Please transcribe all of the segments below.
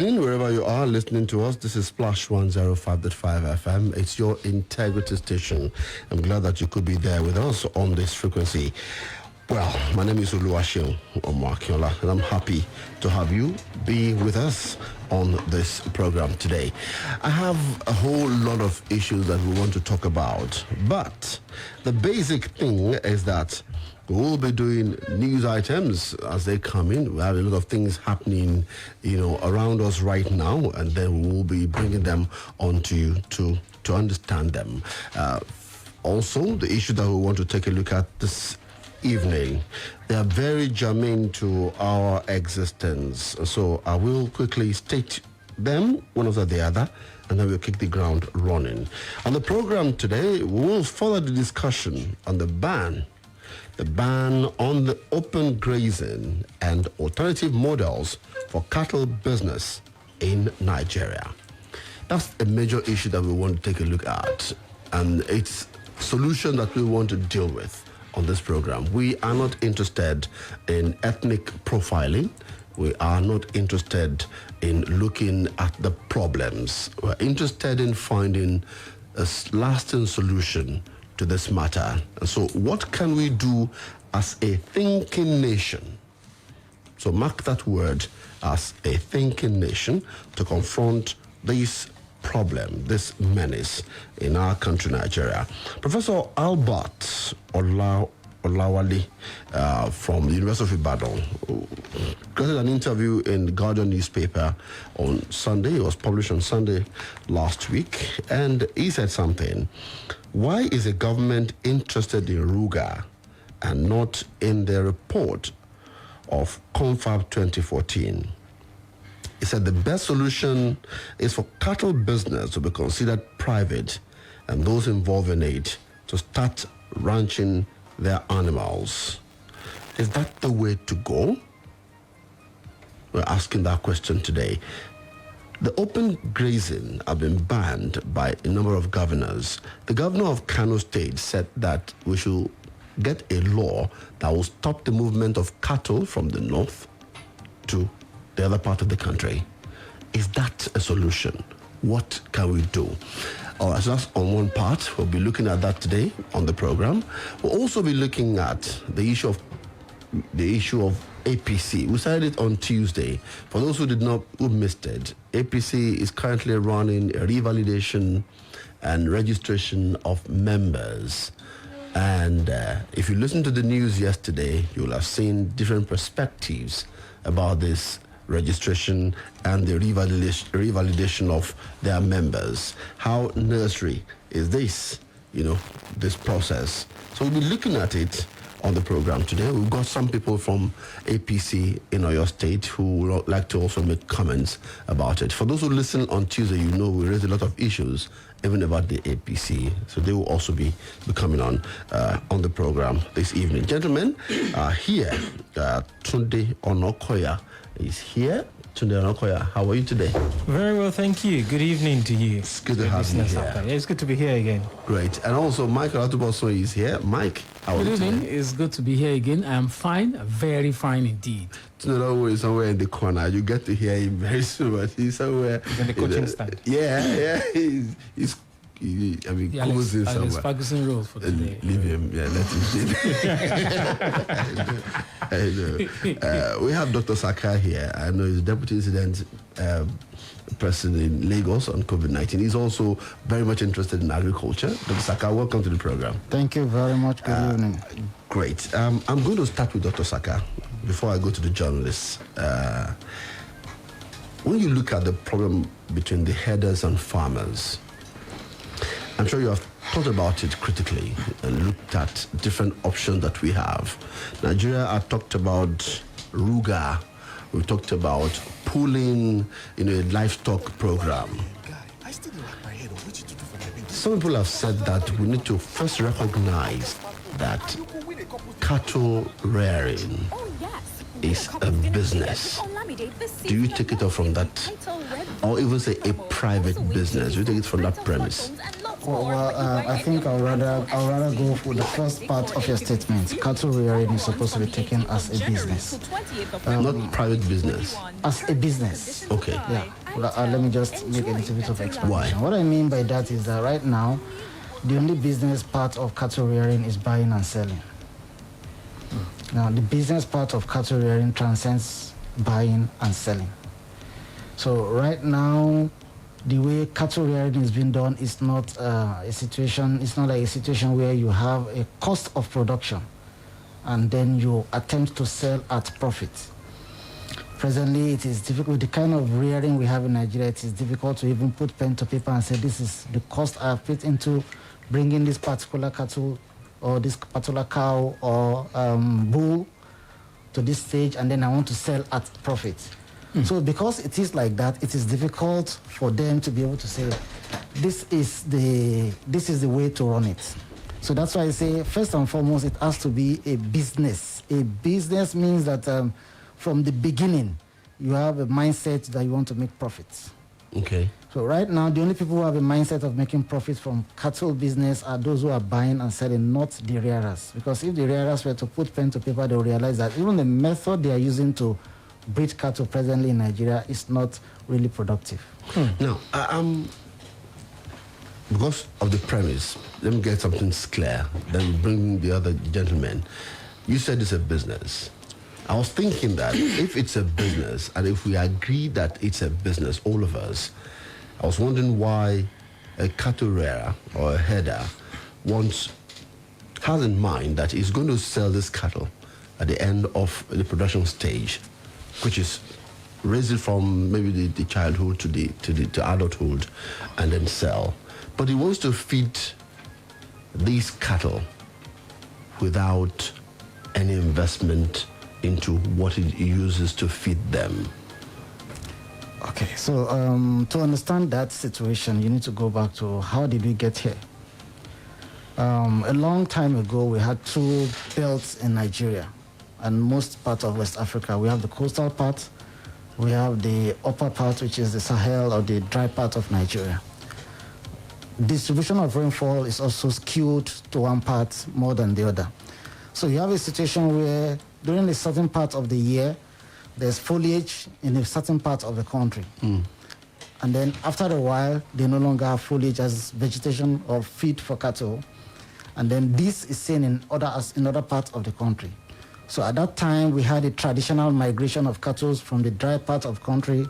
evening, wherever you are listening to us. This is Splash 105.5 FM. It's your integrity station. I'm glad that you could be there with us on this frequency. Well, my name is Oluwaseun Akinola, and I'm happy to have you be with us on this program today. I have a whole lot of issues that we want to talk about, but the basic thing is that we will be doing news items as they come in. We have a lot of things happening, around us right now, and then we will be bringing them on to you to understand them. Also, the issue that we want to take a look at this evening, they are very germane to our existence. So I will quickly state them one after the other, and then we'll kick the ground running. On the program today, we will follow the discussion on the ban on the open grazing and alternative models for cattle business in Nigeria. That's a major issue that we want to take a look at, and it's a solution that we want to deal with on this program. We are not interested in ethnic profiling. We are not interested in looking at the problems. We're interested in finding a lasting solution to this matter. And so what can we do as a thinking nation? So mark that word, as a thinking nation, to confront this problem, this menace in our country, Nigeria. Professor Albert Olawale from the University of Ibadan granted an interview in the Guardian newspaper on Sunday. It was published on Sunday last week, and he said something. Why is the government interested in Ruga and not in the report of Confab 2014? He said the best solution is for cattle business to be considered private and those involved in it to start ranching their animals. Is that the way to go? We're asking that question today. The open grazing have been banned by a number of governors. The governor of Kano State said that we should get a law that will stop the movement of cattle from the north to the other part of the country. Is that a solution? What can we do? All right, so that's on one part. We'll be looking at that today on the program. We'll also be looking at the issue of APC. We started it on Tuesday. For those who missed it, APC is currently running a revalidation and registration of members. And if you listen to the news yesterday, you'll have seen different perspectives about this registration and the revalidation of their members. How nursery is this, this process? So we'll be looking at it on the program today. We've got some people from APC in Oyo State who would like to also make comments about it. For those who listen on Tuesday, we raised a lot of issues even about the APC. So they will also be coming on the program this evening. Gentlemen, here, Tunde Olawuwo is here. Tunde Olawuwo, how are you today? Very well, thank you. Good evening to you. It's good to have you here. Yeah, it's good to be here again. Great. And also, Mike Olatunbosun is here. Mike, how are you today? Good evening. It's good to be here again. I am fine, very fine indeed. Tunde Olawuwo is somewhere in the corner. You get to hear him very soon, but he's somewhere in the coaching stand. Yeah. He's closing somewhere. Alex Ferguson role for today. Leave him. Yeah, let him sit. We have Dr. Saka here. I know he's Deputy Incident Person in Lagos on COVID-19. He's also very much interested in agriculture. Dr. Saka, welcome to the program. Thank you very much. Good evening. Great. I'm going to start with Dr. Saka before I go to the journalists. When you look at the problem between the herders and farmers, I'm sure you have thought about it critically and looked at different options that we have. Nigeria, I talked about Ruga. We talked about pooling in a livestock program. Some people have said that we need to first recognize that cattle rearing is a business. Do you take it off from that, or even say a private business? Do you take it from that premise? I think I'll rather go for the first part of your statement. Cattle rearing is supposed to be taken as a business. Not private business. As a business. Okay. Yeah. Let me just make a little bit of explanation. Why? What I mean by that is that right now, the only business part of cattle rearing is buying and selling. Now, the business part of cattle rearing transcends buying and selling. So right now, the way cattle rearing is being done is not a situation. It's not like a situation where you have a cost of production, and then you attempt to sell at profit. Presently, it is difficult. The kind of rearing we have in Nigeria, it is difficult to even put pen to paper and say this is the cost I have put into bringing this particular cattle or this particular cow or bull to this stage, and then I want to sell at profit. So because it is like that, it is difficult for them to be able to say, this is the way to run it. So that's why I say, first and foremost, it has to be a business. A business means that from the beginning, you have a mindset that you want to make profits. Okay. So right now, the only people who have a mindset of making profits from cattle business are those who are buying and selling, not the rearers. Because if the rearers were to put pen to paper, they'll realize that even the method they are using to breed cattle presently in Nigeria is not really productive. Now, because of the premise, let me get something clear, then bring the other gentleman. You said it's a business. I was thinking that if it's a business, and if we agree that it's a business, all of us, I was wondering why a cattle rearer or a header has in mind that he's going to sell this cattle at the end of the production stage, which is raise it from maybe the childhood to adulthood and then sell. But he wants to feed these cattle without any investment into what he uses to feed them. Okay, so to understand that situation, you need to go back to how did we get here? A long time ago, we had two belts in Nigeria and most parts of West Africa. We have the coastal part, we have the upper part, which is the Sahel or the dry part of Nigeria. Distribution of rainfall is also skewed to one part more than the other. So you have a situation where during a certain part of the year, there's foliage in a certain part of the country. And then after a while, they no longer have foliage as vegetation or feed for cattle. And then this is seen in other parts of the country. So at that time, we had a traditional migration of cattle from the dry part of the country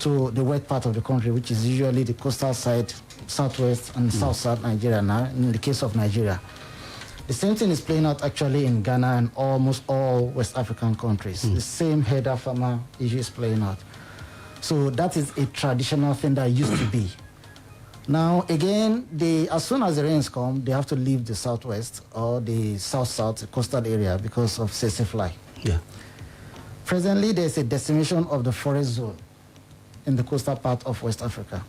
to the wet part of the country, which is usually the coastal side, southwest and south Nigeria now, in the case of Nigeria. The same thing is playing out actually in Ghana and almost all West African countries. The same header farmer issue is playing out. So that is a traditional thing that used to be. Now, again, as soon as the rains come, they have to leave the southwest or the south-south, the coastal area, because of tsetse fly. Yeah. Presently, there's a decimation of the forest zone in the coastal part of West Africa,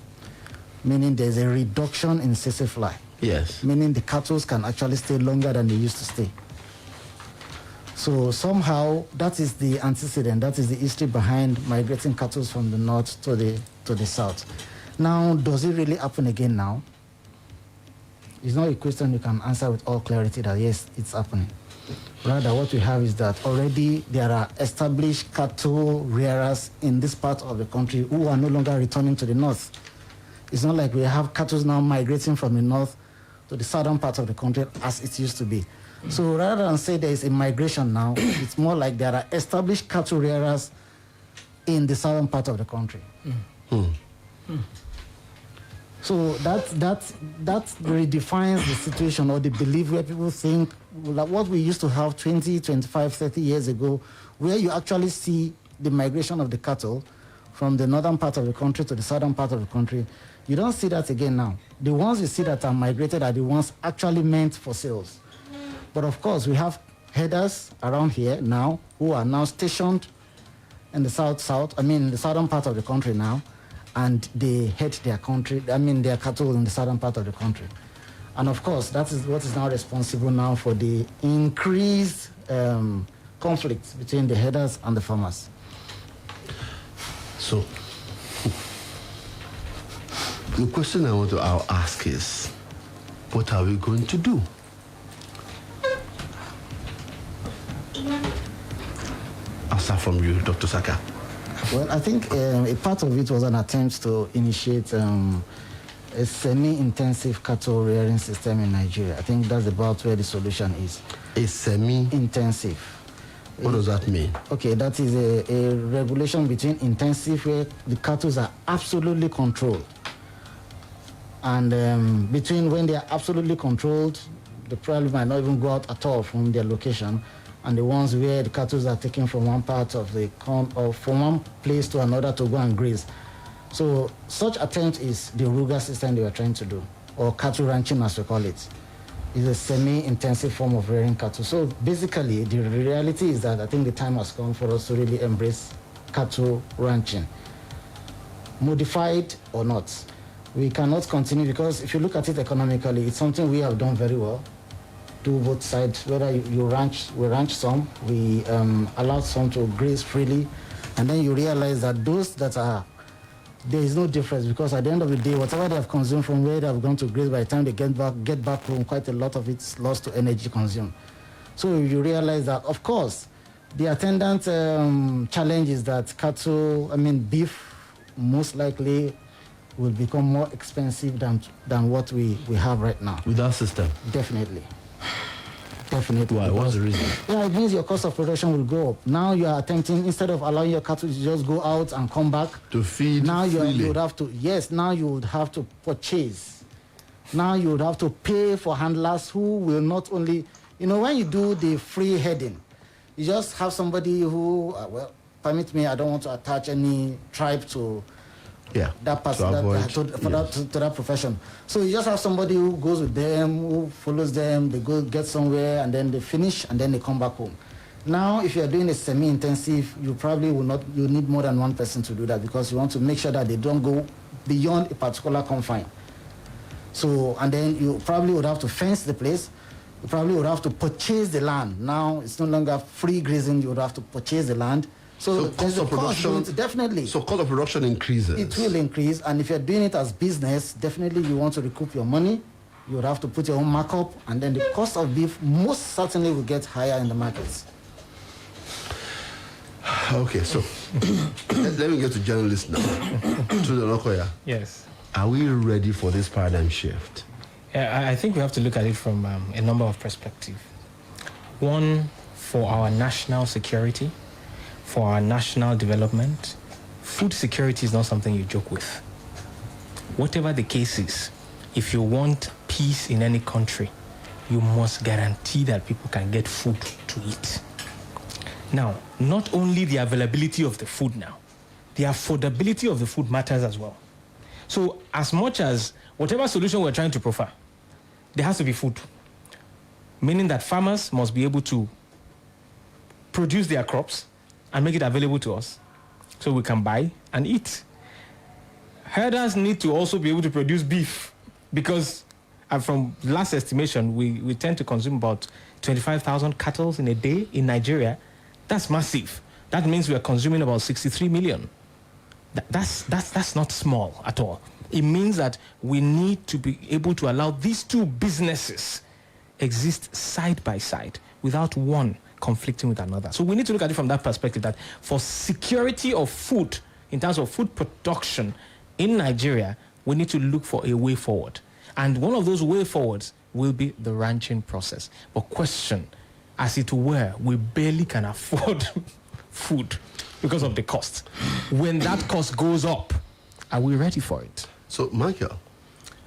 meaning there's a reduction in tsetse fly. Yes. Meaning the cattle can actually stay longer than they used to stay. So somehow, that is the antecedent, that is the history behind migrating cattle from the north to the south. Now, does it really happen again now? It's not a question you can answer with all clarity that yes, it's happening. Rather, what we have is that already there are established cattle rearers in this part of the country who are no longer returning to the north. It's not like we have cattle now migrating from the north to the southern part of the country as it used to be. So rather than say there is a migration now, it's more like there are established cattle rearers in the southern part of the country. So that redefines the situation or the belief where people think like what we used to have 20, 25, 30 years ago, where you actually see the migration of the cattle from the northern part of the country to the southern part of the country. You don't see that again now. The ones you see that are migrated are the ones actually meant for sales. But of course, we have headers around here now who are now stationed in the the southern part of the country now, and they head their cattle in the southern part of the country. And of course, that is what is now responsible now for the increased conflict between the headers and the farmers. So, The question I want to ask is, what are we going to do? I'll start from you, Dr. Saka. Well, I think a part of it was an attempt to initiate a semi-intensive cattle rearing system in Nigeria. I think that's about where the solution is. A semi-intensive? What does that mean? Okay, that is a regulation between intensive, where the cattle are absolutely controlled, and between when they are absolutely controlled, the probably might not even go out at all from their location, and the ones where the cattle are taken from one part of the or from one place to another to go and graze. So such attempt is the Ruga system they were trying to do, or cattle ranching as we call it. It's a semi-intensive form of rearing cattle. So basically, the reality is that I think the time has come for us to really embrace cattle ranching, modified or not. We cannot continue, because if you look at it economically, it's something we have done very well. Do both sides, whether you ranch, we ranch some, we allow some to graze freely, and then you realize that those that are, there is no difference, because at the end of the day, whatever they have consumed from where they have gone to graze, by the time they get back home, quite a lot of it's lost to energy consumed. So you realize that, of course, the attendant challenge is that beef most likely will become more expensive than what we have right now. With our system? Definitely. Definitely. Why? What's the reason? Yeah, it means your cost of production will go up. Now you are attempting, instead of allowing your cattle to just go out and come back, to feed now you would have to, now you would have to purchase. Now you would have to pay for handlers who will not only, when you do the free heading, you just have somebody who, permit me, I don't want to attach any tribe to that person, to that profession. So you just have somebody who goes with them, who follows them, they go get somewhere, and then they finish, and then they come back home. Now, if you are doing a semi-intensive, you probably will not, you need more than one person to do that, because you want to make sure that they don't go beyond a particular confine. So, and then you probably would have to fence the place. You probably would have to purchase the land. Now, it's no longer free grazing, you would have to purchase the land. So cost of production, definitely. So cost of production increases. It will increase, and if you're doing it as business, definitely you want to recoup your money. You would have to put your own markup, and then the cost of beef most certainly will get higher in the markets. Okay, so let me get to journalists now. Tunde Olawuwo. Yes. Are we ready for this paradigm shift? Yeah, I think we have to look at it from a number of perspectives. One, for our national security, for our national development. Food security is not something you joke with. Whatever the case is, if you want peace in any country, you must guarantee that people can get food to eat. Now, not only the availability of the food now, the affordability of the food matters as well. So as much as whatever solution we're trying to proffer, there has to be food. Meaning that farmers must be able to produce their crops and make it available to us so we can buy and eat. Herders need to also be able to produce beef, because from last estimation, we tend to consume about 25,000 cattle in a day in Nigeria. That's massive. That means we are consuming about 63 million. That's not small at all. It means that we need to be able to allow these two businesses exist side by side without one conflicting with another. So we need to look at it from that perspective, that for security of food, in terms of food production in Nigeria, we need to look for a way forward. And one of those way forwards will be the ranching process. But question, as it were, we barely can afford food because of the cost. When that cost goes up, are we ready for it? So, Michael,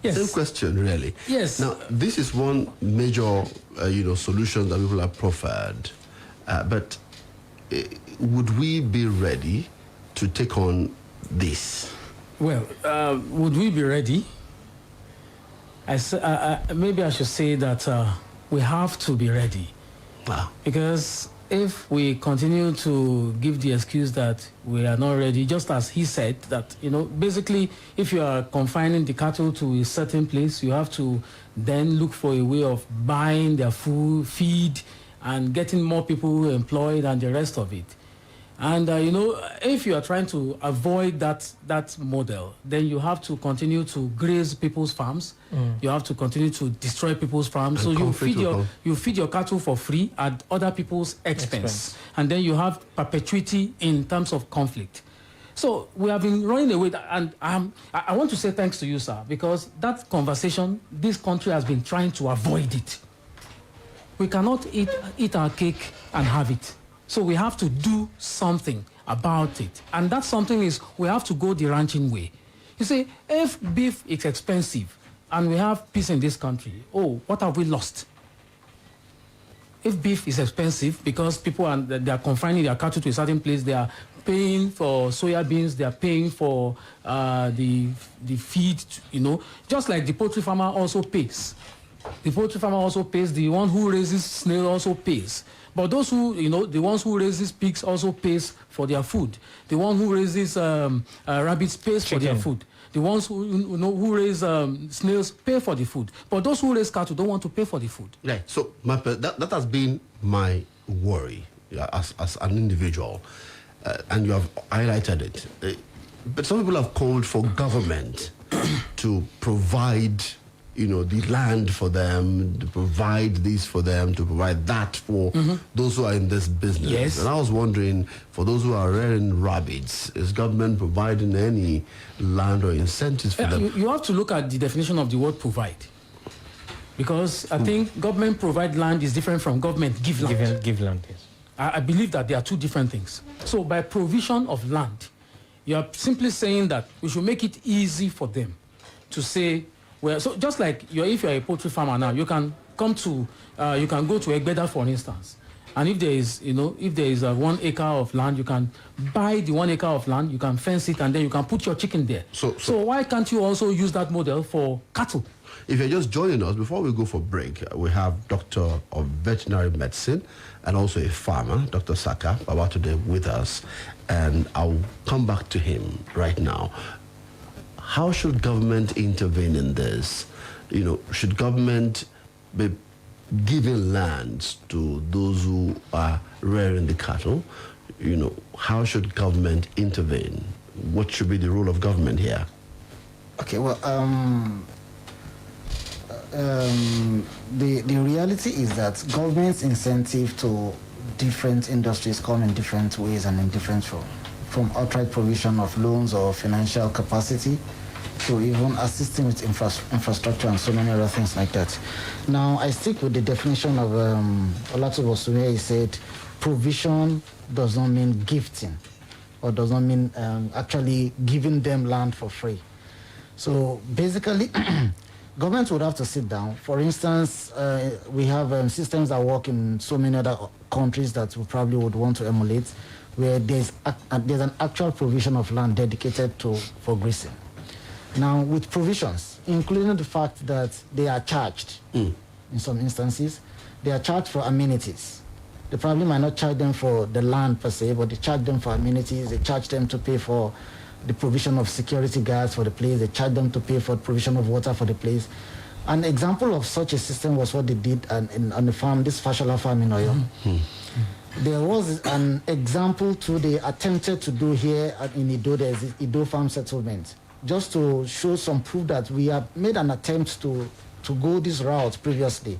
yes. Same question, really. Yes. Now, this is one major, solution that people have proffered. But would we be ready to take on this? Well, would we be ready? Maybe I should say that we have to be ready. Wow. Because if we continue to give the excuse that we are not ready, just as he said, that, basically, if you are confining the cattle to a certain place, you have to then look for a way of buying their food, feed, and getting more people employed and the rest of it. And if you are trying to avoid that model, then you have to continue to graze people's farms. You have to continue to destroy people's farms. So you feed your cattle for free at other people's expense. And then you have perpetuity in terms of conflict. So we have been running away, and I want to say thanks to you, sir, because that conversation, this country has been trying to avoid it. We cannot eat our cake and have it. So we have to do something about it. And that something is we have to go the ranching way. You see, if beef is expensive and we have peace in this country, what have we lost? If beef is expensive because people they are confining their cattle to a certain place, they are paying for soya beans, they are paying for the feed, just like the poultry farmer also pays. The poultry farmer also pays, the one who raises snail also pays. But those who, the ones who raises pigs also pays for their food. The one who raises rabbits pays for their food. The ones who raise snails pay for the food. But those who raise cattle don't want to pay for the food. Yeah, so that has been my worry as an individual. And you have highlighted it. But some people have called for government to provide the land for them, to provide this for them, to provide that for those who are in this business. Yes. And I was wondering, for those who are rearing rabbits, is government providing any land or incentives for them? You have to look at the definition of the word provide. Because I think government provide land is different from government give land. Give land, yes. I believe that they are two different things. So by provision of land, you are simply saying that we should make it easy for them to say, well, so just like if you're a poultry farmer now, you can go to Egbeda, for instance, and if there is 1 acre of land, you can buy the 1 acre of land, you can fence it, and then you can put your chicken there. So why can't you also use that model for cattle? If you're just joining us, before we go for break, we have Doctor of Veterinary Medicine and also a farmer, Dr. Saka Babatude, with us, and I'll come back to him right now. How should government intervene in this? Should government be giving lands to those who are rearing the cattle? How should government intervene? What should be the role of government here? Okay, well, the reality is that government's incentive to different industries come in different ways and in different forms. From outright provision of loans or financial capacity to even assisting with infrastructure and so many other things like that. Now, I stick with the definition of Olatunbosun, where he said provision does not mean gifting or does not mean actually giving them land for free. So basically, government would have to sit down. For instance, we have systems that work in so many other countries that we probably would want to emulate, where there's an actual provision of land dedicated for grazing. Now, with provisions, including the fact that they are charged, in some instances, they are charged for amenities. They probably might not charge them for the land per se, but they charge them for amenities. They charge them to pay for the provision of security guards for the place. They charge them to pay for the provision of water for the place. An example of such a system was what they did on the farm, this Fashola farm in Oyo. There was an example too they attempted to do here in Ido. There's Ido farm settlement, just to show some proof that we have made an attempt to go this route previously.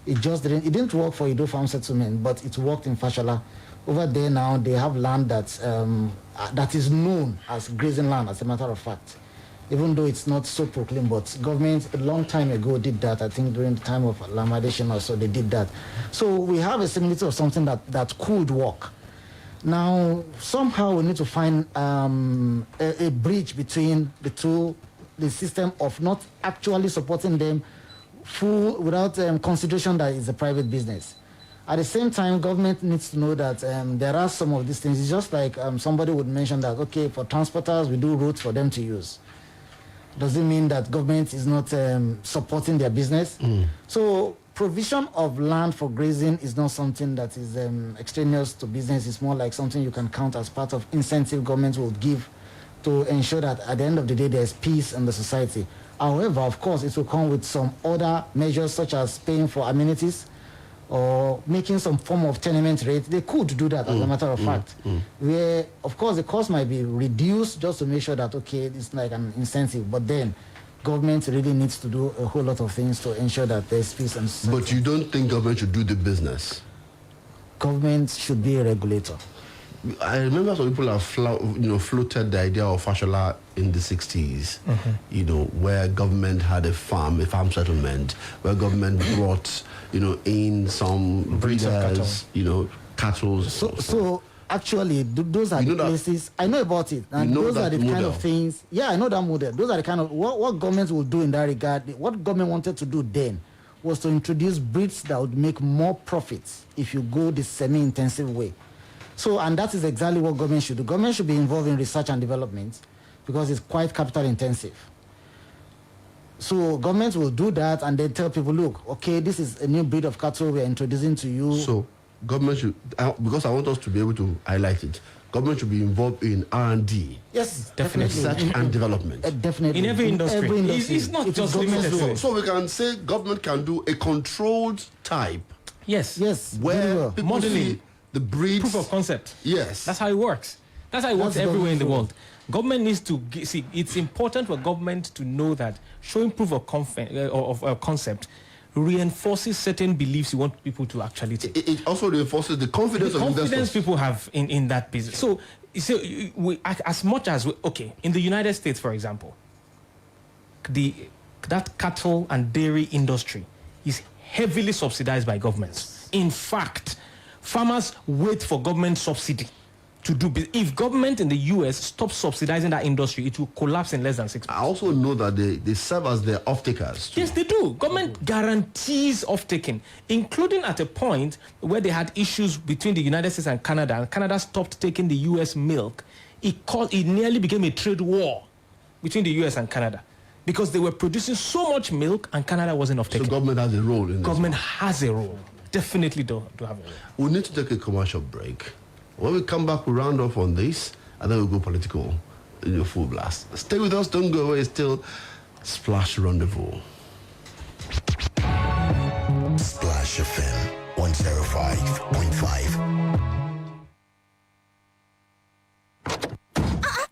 It didn't work for Ido farm settlement, but it worked in Fashola. Over there now, they have land that is known as grazing land, as a matter of fact, even though it's not so proclaimed. But government a long time ago did that. I think during the time of Lamadation or so, they did that. So we have a similitude of something that could work. Now, somehow we need to find a bridge between the system of not actually supporting them full without consideration that it's a private business. At the same time, government needs to know that there are some of these things. It's just like somebody would mention that, okay, for transporters, we do routes for them to use. Doesn't mean that government is not supporting their business. So provision of land for grazing is not something that is extraneous to business. It's more like something you can count as part of incentive government will give to ensure that at the end of the day, there's peace in the society. However, of course, it will come with some other measures such as paying for amenities, or making some form of tenement rate, they could do that as a matter of fact. Where, of course, the cost might be reduced just to make sure that, okay, it's like an incentive, but then government really needs to do a whole lot of things to ensure that there's peace and security. But you don't think government should do the business? Government should be a regulator. I remember some people have floated the idea of Fashola in the 60s, where government had a farm settlement, where government brought, in some breeders, cattle. So actually, those are the places, I know about it, and those are the kind of things, I know that model. Those are the kind of, what government will do in that regard, what government wanted to do then was to introduce breeds that would make more profits if you go the semi-intensive way. So, and that is exactly what government should do. Government should be involved in research and development because it's quite capital intensive. So government will do that and then tell people, look, okay, this is a new breed of cattle we're introducing to you. So government should, because I want us to be able to highlight it, government should be involved in R&D. Yes, definitely. Research and development. Definitely. In every industry. It's not just limited. So we can say government can do a controlled type. Yes. Where people modeling. see the breeds. Proof of concept. Yes. That's how it works. That's how it works everywhere in the world. Government needs to see. It's important for government to know that showing proof of concept reinforces certain beliefs you want people to actually take. It also reinforces the confidence of investors. Confidence people have in that business. So as much as in the United States, for example, that cattle and dairy industry is heavily subsidized by governments. In fact, farmers wait for government subsidy to do business. If government in the US stops subsidizing that industry, it will collapse in less than 6 months. I also know that they serve as their off-takers too. Yes, they do. Government guarantees off-taking, including at a point where they had issues between the United States and Canada stopped taking the US milk. It nearly became a trade war between the US and Canada because they were producing so much milk and Canada wasn't off-taking. So government has a role in this. Government has a role. Definitely do have a role. We need to take a commercial break. When we come back, we'll round off on this, and then we'll go political in full blast. Stay with us, don't go away. It's still Splash Rendezvous. Splash FM 105.5.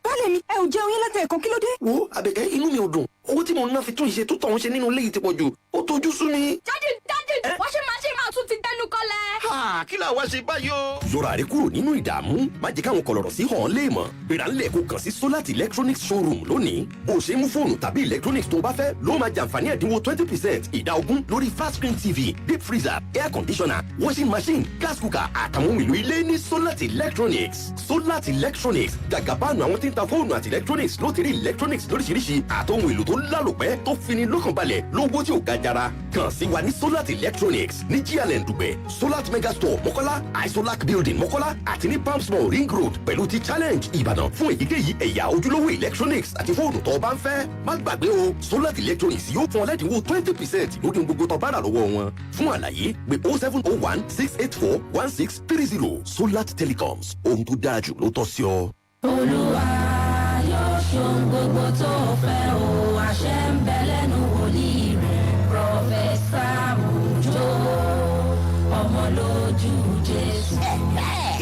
Bálẹ̀ ẹ ò jẹun yín látẹ̀ẹ̀kan kí ló dé? Wo Àbẹ̀kẹ́, inú mi ò dùn. Owó tí mo ná fi tún ìṣe tó tọ̀hún ṣe nínú ilé yìí ti pọ̀ jù. Ó tojú sú mi. Daddy, washing machine máa tún ti dẹnu kọlẹ̀. Kí la wá ṣe báyìí o? Yọra rẹ kúrò nínú ìdààmú. Má jẹ́ káwọn kọlọ̀rọ̀ sí hàn léèmọ̀. Gbéra ńlẹ̀ kó kàn sí Solat Electronics Showroom lónìí. Bó o ṣe mú fóònù tàbí electronics tó bá fẹ́ ló máa jàǹfààní ẹ̀dínwó 20%, ìdá 20% lórí flat screen TV, deep freezer, air conditioner, washing machine, gas cooker àtàwọn ohun èlò ilé ní Solat Electronics. Solat Electronics gàgàbáànù àwọn tí ń ta fóònù àti electronics ló ti rí electronics lóríṣiríṣi àtòhun èlò tó lálòpẹ́ tó fini lọ́kànbalẹ̀ lówó tí ò ga jara. Kàn sí wa ní Solat Electronics ní GLN Dùgbẹ̀, Solat Megastore Mọ́kọ́lá, Isolac Building Mọ́kọ́lá àti ní Palms Mall Ring Road pẹ̀lú ti Challenge Ìbàdàn fún èyíkéyìí ẹ̀yà ojúlówó electronics àti fóònù tó bá ń fẹ́. Má gbàgbé o, Solat Electronics yóò fún ọ lẹ́dínwó 20% lórí gbogbo tó bá rà lọ́wọ́ wọn. Fún àlàyé pé 0701 684 1630. Solat Telecoms, ohun tó dára jù ló tọ́ sí ọ. Olúwa yóò ṣohun gbogbo tó fẹ́ o, àṣẹ ń bẹ lẹ́nu wòlíì rẹ̀, Prọfẹ̀sà Òjó, ọmọ lójú Jésù.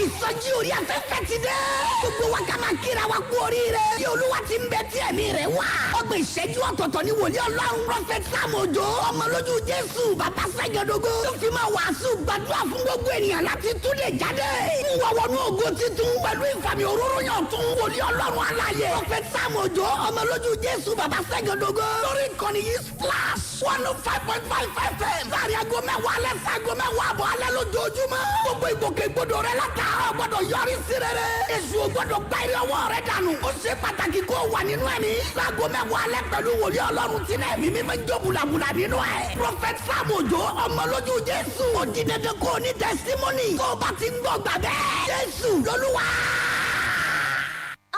Ìsọjí orí afẹ́fẹ́ ti dé. Gbogbo wa ká máa kíra wa kú oríire. Bí Olúwa ti ń bẹ tí ẹ̀mí rẹ̀ wá. Ọgbọ̀n ìṣẹ́jú ọ̀tọ̀ọ̀tọ̀ ni wòlíì Ọlọ́run Prọfẹ̀sà Òjó, ọmọ lójú Jésù, bàbá Sẹ́gẹ̀dógó. Tó fi máa wàásù gbàdúrà fún gbogbo ènìyàn láti túnde jáde. Mú wa wọnú ògo titun pẹ̀lú ìfàmì òróró yàn tún wòlíì Ọlọ́run aláyé. Prọfẹ̀sà Òjó, ọmọ lójú Jésù, bàbá Sẹ́gẹ̀dógó. Lórí ìkànnì yìí Splash 105.5 FM. Láàrin aago mẹ́wàá alẹ́ sí aago mẹ́wàá àbọ̀ alẹ́ lójoojúmọ́. Gbogbo ìgbòkègbodò rẹ látàárọ̀ gbọ́dọ̀ yọrí sí rere. Èṣù ò gbọ́dọ̀ gba eré ọwọ́ rẹ dànù. Ó ṣe pàtàkì kó wà nínú ẹ̀mí. Láago mẹ́wàá alẹ́ pẹ̀lú wòlíì Ọlọ́run tí náà ẹ̀mí mímọ́ jó bulabula nínú ẹ̀. Prọfẹ̀sà Òjó, ọmọ lójú Jésù. Ó di dandan kó o ní testimony. Tó o bá ti ń gbọ́ gbà bẹ́ẹ̀. Jésù lolúwa.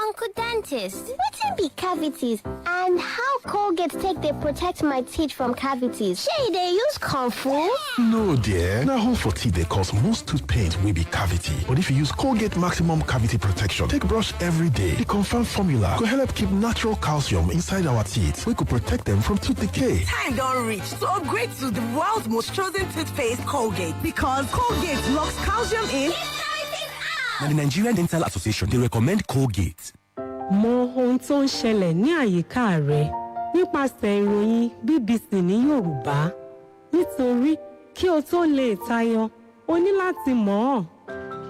Uncle Dentist, wetin be cavities and And how Colgate take they protect my teeth from cavities? Shay, they use Kung Fu? No, dear. Now, hole for teeth, they cause most tooth pain will be cavity. But if you use Colgate Maximum Cavity Protection, take brush every day. The confirmed formula could help keep natural calcium inside our teeth. We could protect them from tooth decay. Time don't reach to upgrade to the world's most chosen toothpaste, Colgate. Because Colgate locks calcium in. Now, the Nigerian Dental Association, they recommend Colgate. Mọ ohun tó ń ṣẹlẹ̀ ní àyíká rẹ nípasẹ̀ ìròyìn BBC ní Yorùbá. Nítorí kí o tó lè tayọ, o ní láti mọ̀ ọ́.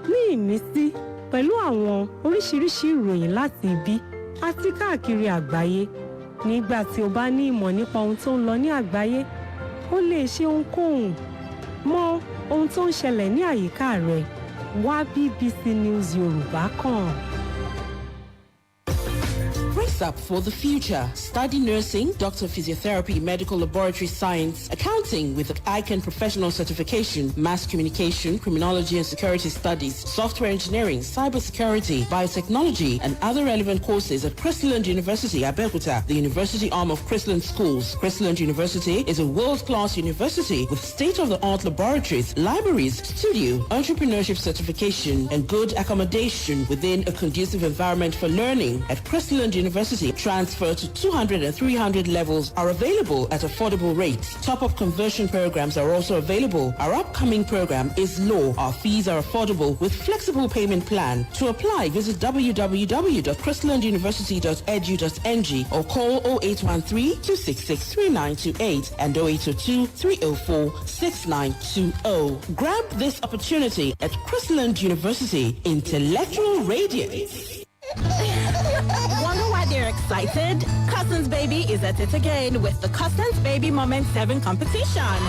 Ní ìmísí pẹ̀lú àwọn oríṣiríṣi ìròyìn láti ibi àti káàkiri àgbáyé. Nígbà tí o bá ní ìmọ̀ nípa ohun tó ń lọ ní àgbáyé, o lè ṣe ohunkóhun. Mọ ohun tó ń ṣẹlẹ̀ ní àyíká rẹ. Wá BBC News Yorùbá kàn. Brace up for the future. Study nursing, doctor of physiotherapy, medical laboratory science, accounting with the ICANN professional certification, mass communication, criminology and security studies, software engineering, cybersecurity, biotechnology, and other relevant courses at Christland University, Abeokuta, the university arm of Christland Schools. Christland University is a world-class university with state-of-the-art laboratories, libraries, studio, entrepreneurship certification, and good accommodation within a conducive environment for learning. At Christland University, transfer to 200 and 300 levels are available at affordable rates. Top-up conversion programs are also available. Our upcoming program is law. Our fees are affordable with flexible payment plan. To apply, visit www.christlanduniversity.edu.ng or call 0813-266-3928 and 0802-304-6920. Grab this opportunity at Christland University, intellectual radiance. Wonder why they're excited? Cousins Baby is at it again with the Cousins Baby Moment 7 competition.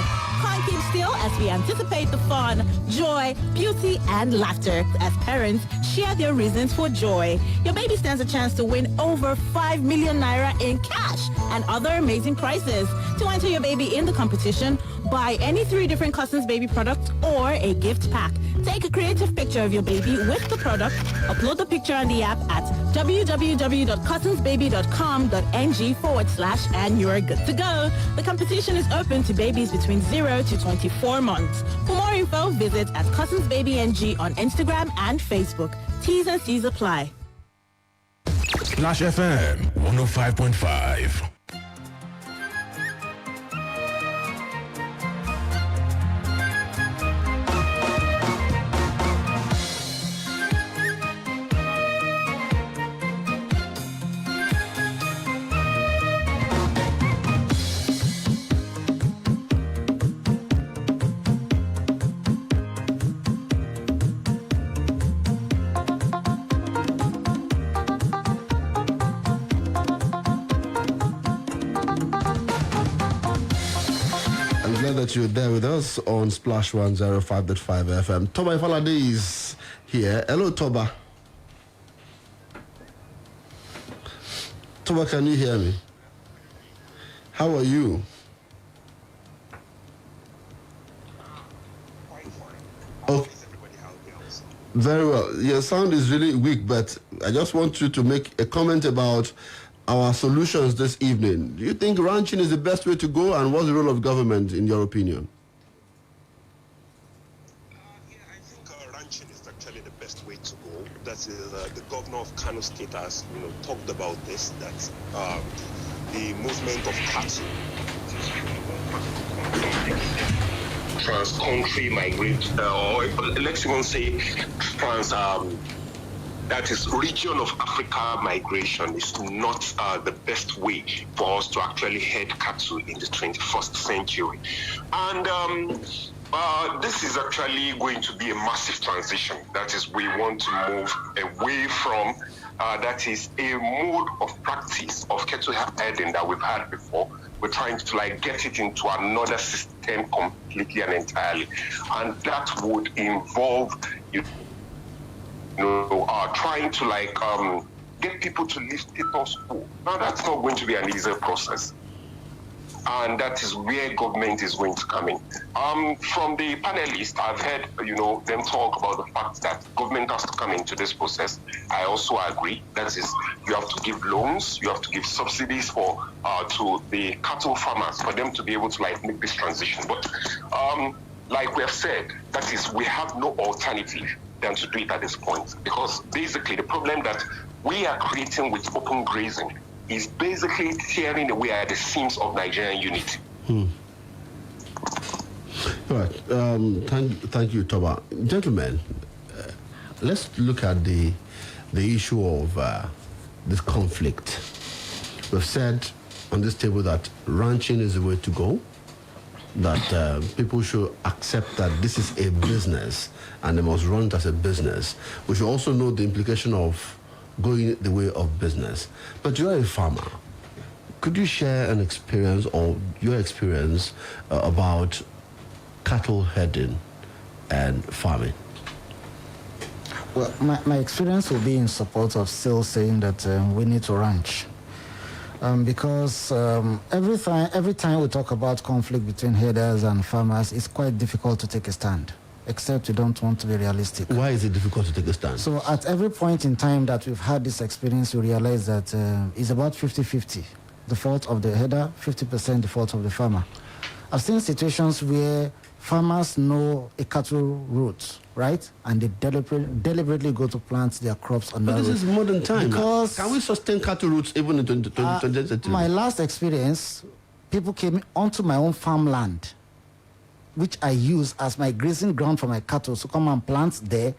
Can't keep still as we anticipate the fun, joy, beauty, and laughter as parents share their reasons for joy. Your baby stands a chance to win over 5 million naira in cash and other amazing prizes. To enter your baby in the competition, buy any 3 different Cousins Baby products or a gift pack. Take a creative picture of your baby with the product, upload the picture on the app at www.cousins.baby.com.ng/, and you're good to go. The competition is open to babies between 0 to 24 months. For more info, visit at Cousins Baby NG on Instagram and Facebook. T's and C's apply. Splash FM 105.5. That you're there with us on Splash 105.5 FM. Toba Ifalade is here. Hello, Toba. Toba, can you hear me? How are you? Oh, very well. Your sound is really weak, but I just want you to make a comment about our solutions this evening. Do you think ranching is the best way to go, and what's the role of government in your opinion? I think ranching is actually the best way to go. That is, the governor of Kano State has, talked about this. That the movement of cattle, trans-country migrate, or let's even say that is region of Africa migration is not the best way for us to actually head cattle in the 21st century. And this is actually going to be a massive transition. That is, we want to move away from that is a mode of practice of cattle herding that we've had before. We're trying to get it into another system completely and entirely. And that would involve trying to get people to leave status quo. Now, that's not going to be an easy process. and that is where government is going to come in. From the panelists, I've heard, them talk about the fact that government has to come into this process. I also agree. That is, you have to give loans, you have to give subsidies to the cattle farmers for them to be able to make this transition. But like we have said, that is, we have no alternative than to do it at this point, because basically the problem that we are creating with open grazing is basically tearing away at the seams of Nigerian unity. All right. Thank you, Toba. Gentlemen, let's look at the issue of this conflict. We've said on this table that ranching is the way to go, that people should accept that this is a business and they must run it as a business. We should also know the implication of going the way of business. But you're a farmer. Could you share an experience or your experience about cattle herding and farming? Well, my experience will be in support of still saying that we need to ranch. Because every time we talk about conflict between herders and farmers, it's quite difficult to take a stand, except you don't want to be realistic. Why is it difficult to take a stand? So at every point in time that we've had this experience, we realize that it's about 50-50. The fault of the herder, 50% the fault of the farmer. I've seen situations where farmers know a cattle route, right? And they deliberately go to plant their crops on that route. But this is modern time. Because can we sustain cattle routes even in 2020? My last experience, people came onto my own farmland, which I use as my grazing ground for my cattle to come and plant there.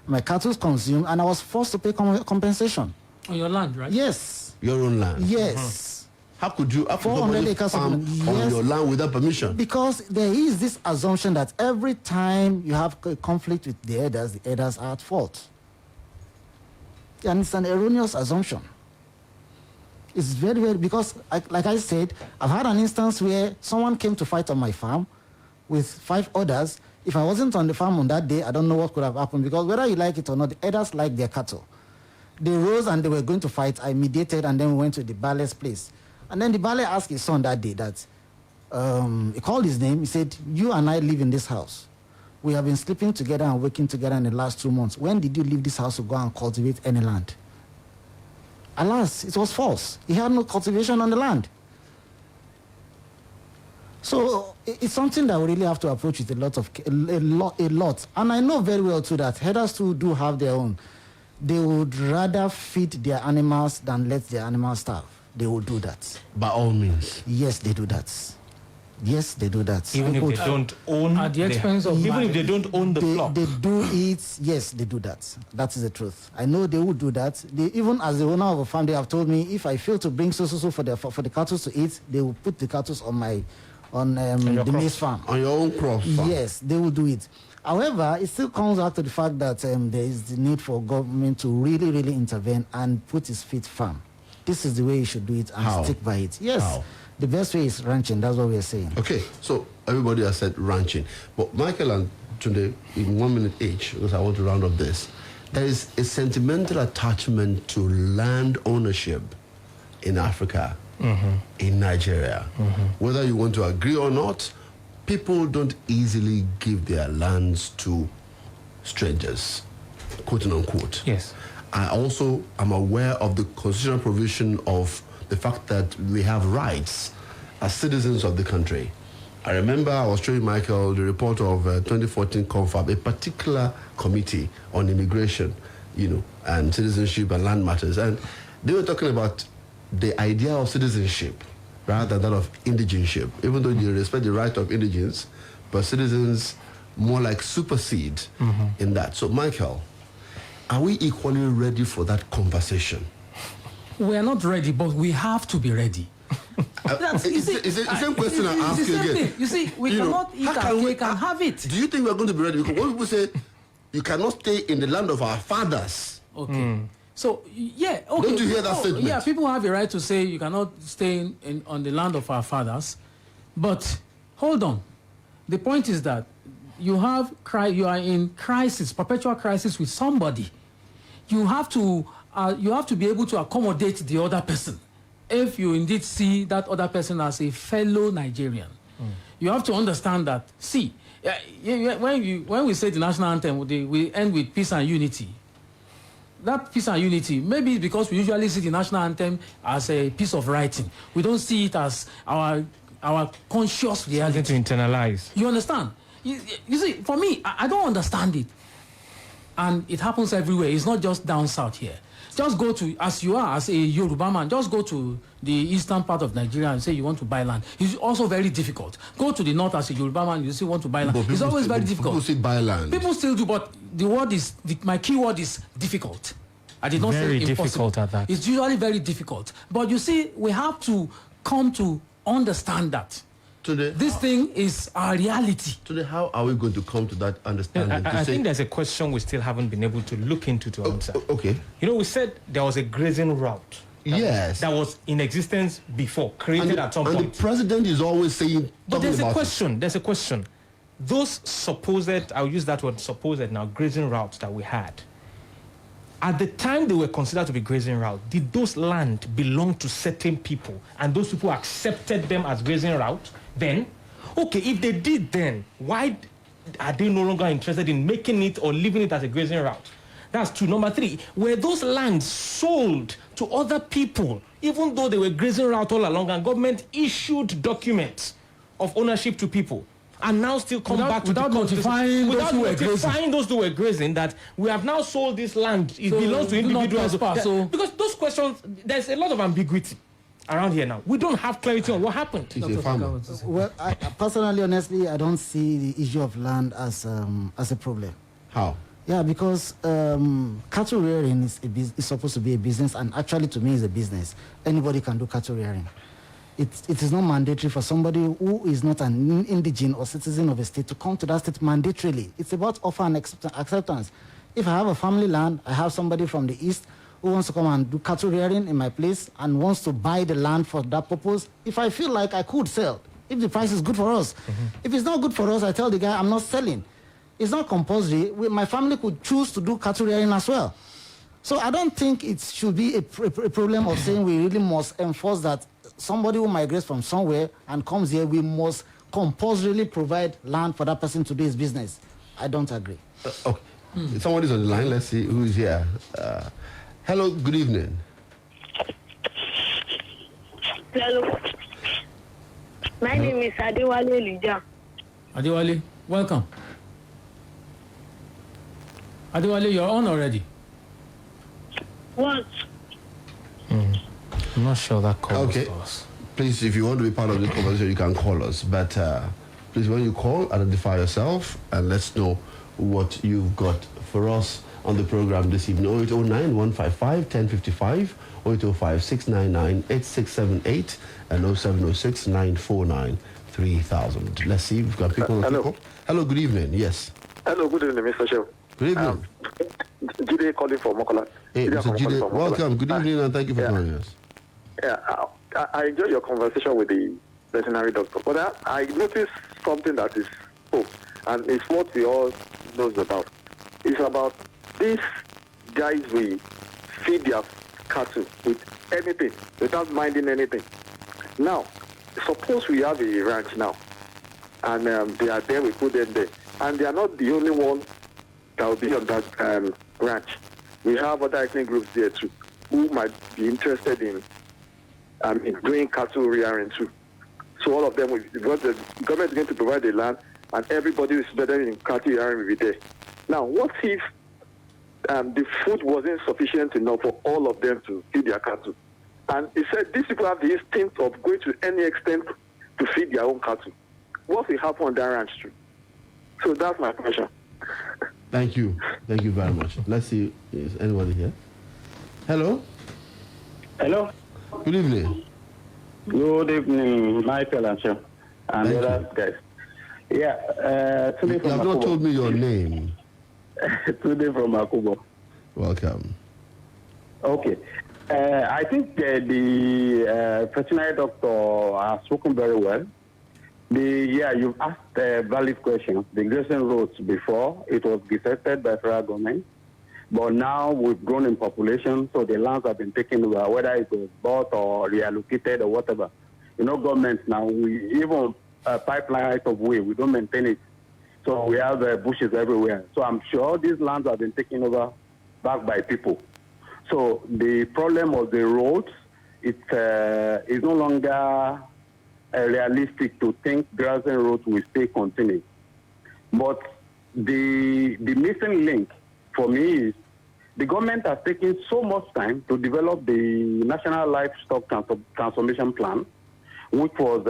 My cattle consumed, and I was forced to pay compensation. On your land, right? Yes. Your own land? Yes. How could you 400 acres farm on your land without permission? Because there is this assumption that every time you have a conflict with the herders are at fault. And it's an erroneous assumption. It's very, very, because like I said, I've had an instance where someone came to fight on my farm with 5 others. If I wasn't on the farm on that day, I don't know what could have happened, because whether you like it or not, the herders like their cattle. They rose and they were going to fight. I mediated, and then we went to the Bale's place. And then the Bale asked his son that day that, he called his name, he said, "You and I live in this house. We have been sleeping together and working together in the last 2 months. When did you leave this house to go and cultivate any land?" Alas, it was false. He had no cultivation on the land. So it's something that we really have to approach with a lot. And I know very well too that herders too do have their own. They would rather feed their animals than let their animals starve. They will do that. By all means. Yes, they do that. Yes, they do that. Even if they don't own at the expense of even if they don't own the flock. They do it. Yes, they do that. That is the truth. I know they would do that. Even as the owner of a farm, they have told me if I fail to bring so for the cattle to eat, they will put the cattle on the maize farm. On your own crop farm. Yes, they will do it. However, it still comes back to the fact that there is the need for government to really, really intervene and put its feet firm. This is the way you should do it and stick by it. Yes. How? The best way is ranching. That's what we are saying. Okay, so everybody has said ranching. But Michael and Tunde, in 1 minute each, because I want to round up this, there is a sentimental attachment to land ownership in Africa, in Nigeria. Whether you want to agree or not, people don't easily give their lands to strangers, quote unquote. Yes. I also am aware of the constitutional provision of the fact that we have rights as citizens of the country. I remember I was showing Michael the report of 2014 CONFAB, a particular committee on immigration, and citizenship and land matters. And they were talking about the idea of citizenship rather than that of indigenship, even though you respect the right of indigents, but citizens more like supersede in that. So, Michael, are we equally ready for that conversation? We are not ready, but we have to be ready. It's the same question I ask you again. You see, we cannot eat our cake and have it. Do you think we are going to be ready? Because when people say, you cannot stay in the land of our fathers. Okay. So, yeah. Okay. Don't you hear that statement? Yeah, people have a right to say you cannot stay on the land of our fathers. But, hold on. The point is that you are in crisis, perpetual crisis with somebody. You have to be able to accommodate the other person. if you indeed see that other person as a fellow Nigerian, you have to understand that, see, when we say the national anthem, we end with peace and unity. That peace and unity, maybe it's because we usually see the national anthem as a piece of writing. We don't see it as our conscious reality. Something to internalize. You understand? You see, for me, I don't understand it. And it happens everywhere. It's not just down south here. Just go to, as you are, as a Yoruba man, just go to the eastern part of Nigeria and say you want to buy land. It's also very difficult. Go to the north as a Yoruba man, you still want to buy land. It's always very difficult. People still buy land. People still do, but the word is, my key word is difficult. I did not very say impossible. Difficult at that. It's usually very difficult. But you see, we have to come to understand that. This thing is our reality. Today, how are we going to come to that understanding? I think there's a question we still haven't been able to look into to answer. Okay. You know, we said there was a grazing route. That was in existence before, created at some point. And the president is always saying, but there's a question. There's a question. Those supposed, I'll use that word supposed now, grazing routes that we had, at the time they were considered to be grazing route, did those land belong to certain people and those people accepted them as grazing route then? Okay, if they did then, why are they no longer interested in making it or leaving it as a grazing route? That's two. Number three, were those lands sold to other people even though they were grazing route all along and government issued documents of ownership to people? And now still come back to without notifying those who were grazing that we have now sold this land. It belongs to individuals. Because those questions, there's a lot of ambiguity around here now. We don't have clarity on what happened. Well, personally, honestly, I don't see the issue of land as a problem. How? Yeah, because cattle rearing is supposed to be a business, and actually, to me, it's a business. Anybody can do cattle rearing. It is not mandatory for somebody who is not an indigene or citizen of a state to come to that state mandatorily. It's about offer and acceptance. If I have a family land, I have somebody from the east who wants to come and do cattle rearing in my place and wants to buy the land for that purpose. If I feel like I could sell, if the price is good for us. If it's not good for us, I tell the guy I'm not selling. It's not compulsory. My family could choose to do cattle rearing as well. So I don't think it should be a problem of saying we really must enforce that somebody who migrates from somewhere and comes here, we must compulsorily provide land for that person to do his business. I don't agree. Okay. Somebody's on the line. Let's see who is here. Hello, good evening. Hello. My name is Adewale Elijah. Adewale, welcome. Adewale, you're on already. What? I'm not sure that calls us. Please, if you want to be part of this conversation, you can call us. But please, when you call, identify yourself and let's know what you've got for us on the program this evening. 0809-155-1055, 0805-699-8678, and 0706-949-3000. Let's see, we've got people. Hello. Hello, good evening. Yes. Hello, good evening, Mr. Shew. Good evening. Jide calling from Mokola. Hey, Mr. Jide, welcome. Good evening, and thank you for joining us. Yeah, I enjoy your conversation with the veterinary doctor, but I noticed something that is hope, and it's what we all knows about. It's about these guys we feed their cattle with anything, without minding anything. Now, suppose we have a ranch now, and they are there, we put them there, and they are not the only one that will be on that ranch. We have other ethnic groups there too, who might be interested in doing cattle rearing too. So all of them, because the government is going to provide the land, and everybody who is better in cattle rearing will be there. Now, what if the food wasn't sufficient enough for all of them to feed their cattle? And he said these people have the instinct of going to any extent to feed their own cattle. What will happen on that ranch too? So that's my question. Thank you. Thank you very much. Let's see, is anybody here? Hello? Hello? Good evening. Good evening, Michael and Sean. And the other guys. Yeah, you have not told me your name. Tunde from Akubo. Welcome. Okay. I think the veterinary doctor has spoken very well. You've asked a valid question. The grazing roads before, it was gazetted by federal government. But now we've grown in population, so the lands have been taken over, whether it was bought or reallocated or whatever. Government now, we even pipeline right of way, we don't maintain it. So we have bushes everywhere. So I'm sure these lands have been taken over back by people. So the problem of the roads, it's no longer realistic to think grassy roads will stay continued. But the missing link for me is the government has taken so much time to develop the National Livestock Transformation Plan, which was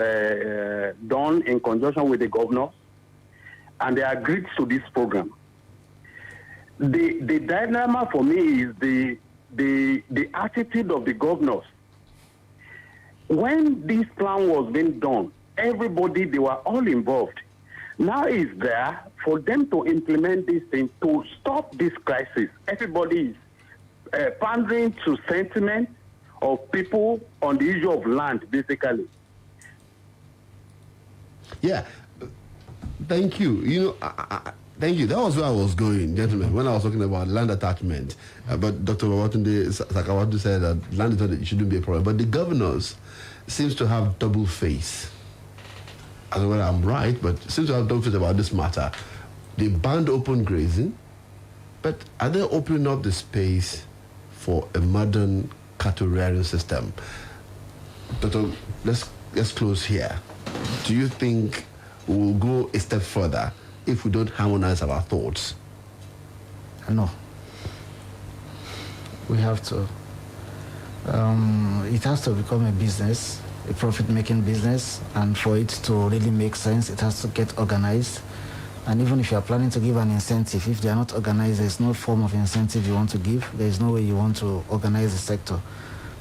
done in conjunction with the governors, and they agreed to this program. The dilemma for me is the attitude of the governors. When this plan was being done, everybody, they were all involved. Now it's there for them to implement this thing to stop this crisis. Everybody is pandering to sentiment of people on the issue of land, basically. Yeah, thank you. Thank you. That was where I was going, gentlemen, when I was talking about land attachment. But Dr. Tunde Olawuwo said that land shouldn't be a problem. But the governors seems to have double face. I don't know whether I'm right, but seems to have double face about this matter. They banned open grazing, but are they opening up the space for a modern cattle rearing system? Doctor, let's close here. Do you think we will go a step further if we don't harmonize our thoughts? No. We have to. It has to become a business, a profit-making business, and for it to really make sense, it has to get organized. And even if you are planning to give an incentive, if they are not organized, there's no form of incentive you want to give. There's no way you want to organize the sector.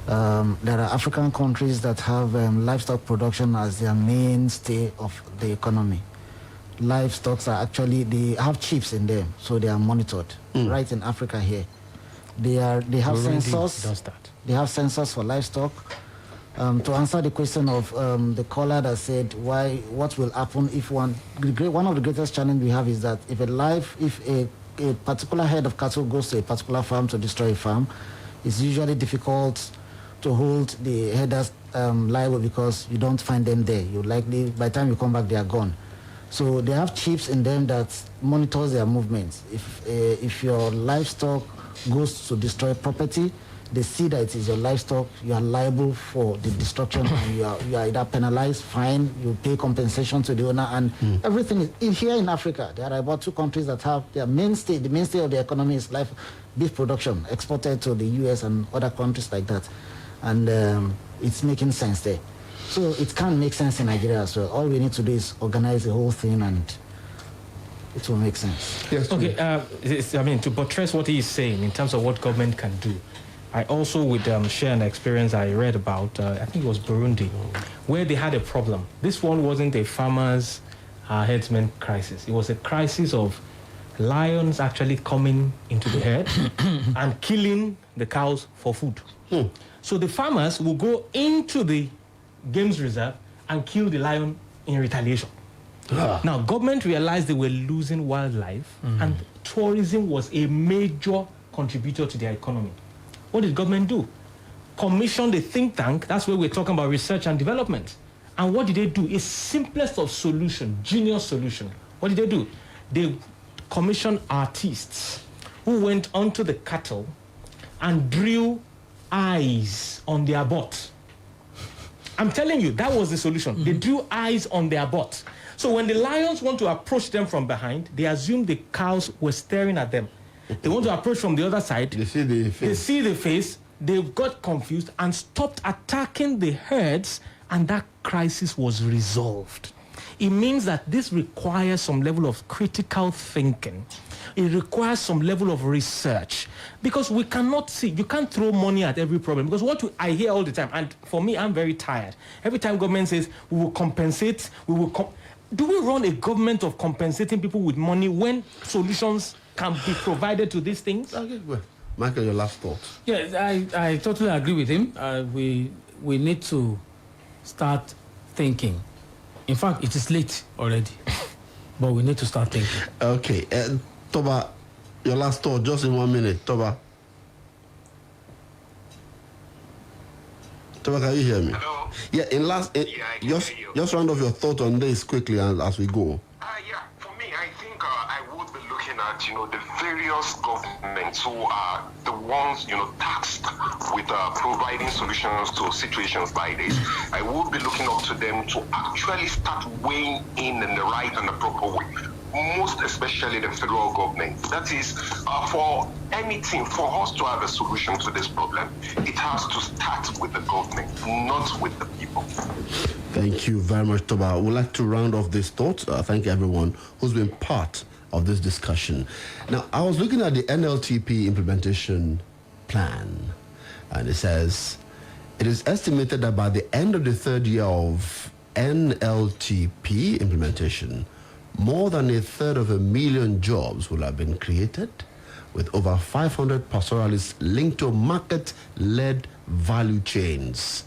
There are African countries that have livestock production as their mainstay of the economy. Livestock are actually, they have chips in them, so they are monitored. Right in Africa here. They have sensors. They have sensors for livestock. To answer the question of the caller that said what will happen if one of the greatest challenges we have is that if a particular head of cattle goes to a particular farm to destroy a farm, it's usually difficult to hold the headers liable because you don't find them there. You likely, by the time you come back, they are gone. So they have chips in them that monitors their movements. If your livestock goes to destroy property, they see that it is your livestock, you are liable for the destruction, and you are either penalized, fined, you pay compensation to the owner, and everything is here in Africa. There are about 2 countries that have their mainstay, the mainstay of the economy is beef production, exported to the US and other countries like that. And it's making sense there. So it can make sense in Nigeria as well. All we need to do is organize the whole thing and it will make sense. Yes. Okay, to buttress what he is saying in terms of what government can do, I also would share an experience I read about, I think it was Burundi, where they had a problem. This one wasn't a farmer's herdsman crisis. It was a crisis of lions actually coming into the herd and killing the cows for food. So the farmers will go into the games reserve and kill the lion in retaliation. Now, government realized they were losing wildlife and tourism was a major contributor to their economy. What did government do? Commissioned a think tank. That's where we're talking about research and development. And what did they do? A simplest of solution, genius solution. What did they do? They commissioned artists who went onto the cattle and drew eyes on their butt. I'm telling you, that was the solution. They drew eyes on their butt. So when the lions want to approach them from behind, they assume the cows were staring at them. They want to approach from the other side. They see the face. They got confused and stopped attacking the herds, and that crisis was resolved. It means that this requires some level of critical thinking. It requires some level of research, because we cannot see, you can't throw money at every problem, because what I hear all the time, and for me, I'm very tired. Every time government says, we will compensate, do we run a government of compensating people with money when solutions can be provided to these things? Okay, well, Michael, your last thought. Yes, I totally agree with him. We need to start thinking. In fact, it is late already, but we need to start thinking. Okay, Toba, Your last thought, just in 1 minute, Toba. Toba, can you hear me? Hello? Yeah, just round off your thought on this quickly as we go. For me, I think I would be looking at, the various governments who are the ones, tasked with providing solutions to situations like this. I would be looking up to them to actually start weighing in the right and the proper way. Most especially the federal government. That is, for anything, for us to have a solution to this problem, it has to start with the government, not with the people. Thank you very much, Toba. I would like to round off this thought. Thank everyone who's been part of this discussion. Now, I was looking at the NLTP implementation plan, and it says, it is estimated that by the end of the third year of NLTP implementation, more than 1/3 jobs will have been created, with over 500 pastoralists linked to market-led value chains.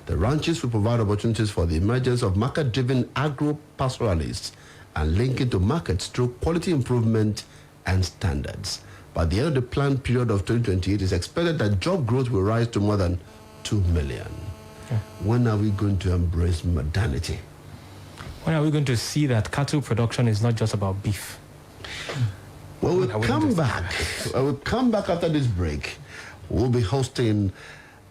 The ranches will provide opportunities for the emergence of market-driven agro-pastoralists and link into markets through quality improvement and standards. By the end of the planned period of 2028, it is expected that job growth will rise to more than 2 million. Yeah. When are we going to embrace modernity? When are we going to see that cattle production is not just about beef? Well, we'll come back. We'll come back after this break. We'll be hosting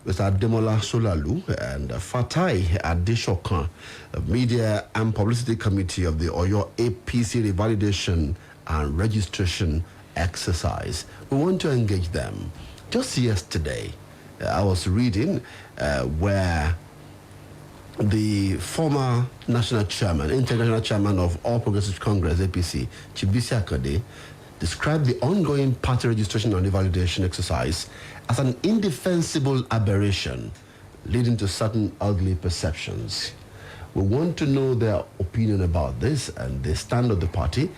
Mr. Ademola Solalu and Fatai Adeshokan, the Media and Publicity Committee of the Oyo APC Revalidation and Registration Exercise. We want to engage them. Just yesterday, I was reading where the former national chairman, international chairman of All Progressive Congress, APC, Chibisi Akode, described the ongoing party registration and revalidation exercise as an indefensible aberration leading to certain ugly perceptions. We want to know their opinion about this and the stand of the party.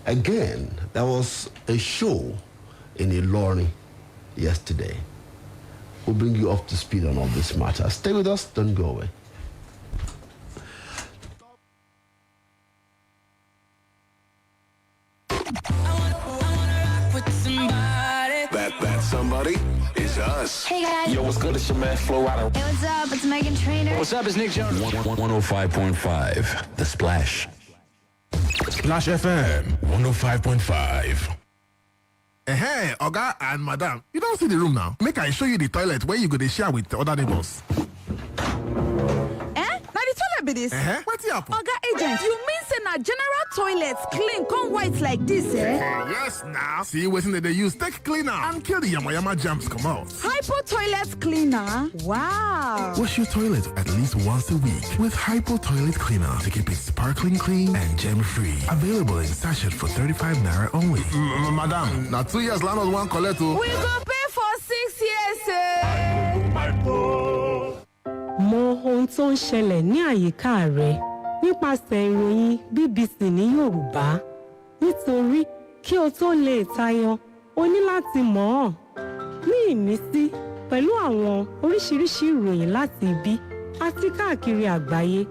Again, there was a show in Ilorin yesterday. We'll bring you up to speed on all this matter. Stay with us, don't go away. That somebody is us. Hey guys. Yo, what's good? It's your man Flo Rida. Hey, what's up? It's Megan Trainor. What's up? It's Nick Jones. 105.5 The Splash. Splash FM 105.5. Hey, Oga and Madam, you don't see the room now. Make I show you the toilet where you go to share with the other neighbors. Now the toilet be this. What's happen? Oga agent, you mean say na general toilets clean come white like this, eh? Yes, now. See, what's in they use take cleaner and kill the yamayama germs come out. Hypo toilet cleaner. Wow. Wash your toilet at least once a week with Hypo toilet cleaner to keep it sparkling clean and germ-free. Available in sachet for 35 naira only. Madam, now 2 years landlord one collect. We go pay for 6 years, eh? Mọ ohun tó ń ṣẹlẹ̀ ní àyíká rẹ nípasẹ̀ ìròyìn BBC ní Yorùbá. Nítorí kí o tó lè tayọ, o ní láti mọ̀ ọ́n. Ní ìmísí pẹ̀lú àwọn oríṣiríṣi ìròyìn láti ibi àti káàkiri àgbáyé.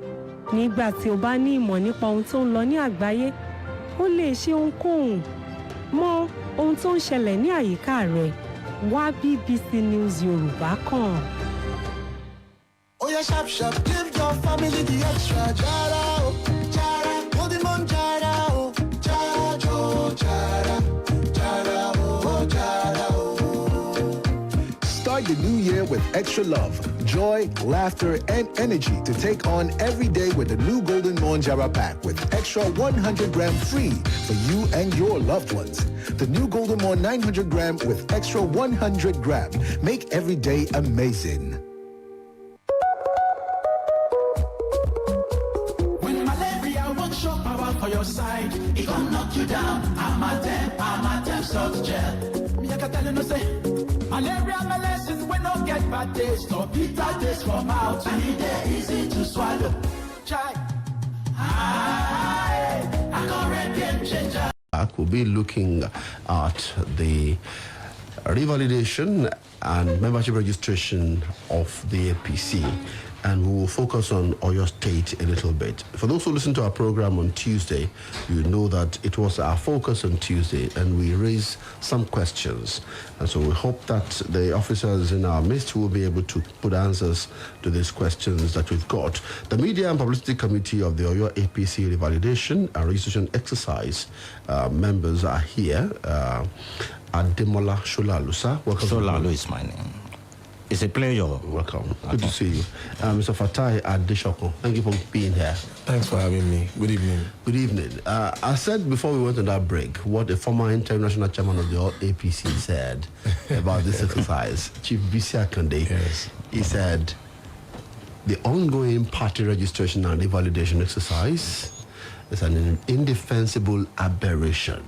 Nígbà tí o bá ní ìmọ̀ nípa ohun tó ń lọ ní àgbáyé, o lè ṣe ohunkóhun. Mọ ohun tó ń ṣẹlẹ̀ ní àyíká rẹ. Wá BBC News Yorùbá kàn. Oh yeah, sharp, sharp, give your family the extra jara, oh, jara, golden mon jara, oh, jara, oh, jara, jara, oh, jara, oh. Start the new year with extra love, joy, laughter, and energy to take on every day with the new Golden Mon Jara pack with extra 100 gram free for you and your loved ones. The new Golden Mon 900 gram with extra 100 gram. Make every day amazing. For your side, it gon' knock you down. I'm a temp salt gel. Me I can tell you no say, malaria medicines we no get bad taste, no bitter taste from out, and it easy to swallow. Try, I got red game changer. We'll be looking at the revalidation and membership registration of the APC. and we will focus on Oyo State a little bit. For those who listen to our program on Tuesday, you know that it was our focus on Tuesday, and we raised some questions. And so we hope that the officers in our midst will be able to put answers to these questions that we've got. The Media and Publicity Committee of the Oyo APC Revalidation and Registration Exercise members are here. Ademola Sholalu, sir. Welcome. Sholalu is my name. It's a pleasure. Welcome. Good to see you. Mr. Fatai Adeshoko, thank you for being here. Thanks for having me. Good evening. Good evening. I said before we went on that break what a former international chairman of the APC said about this exercise, Chief Bisi Akande. Yes. He said the ongoing party registration and revalidation exercise is an indefensible aberration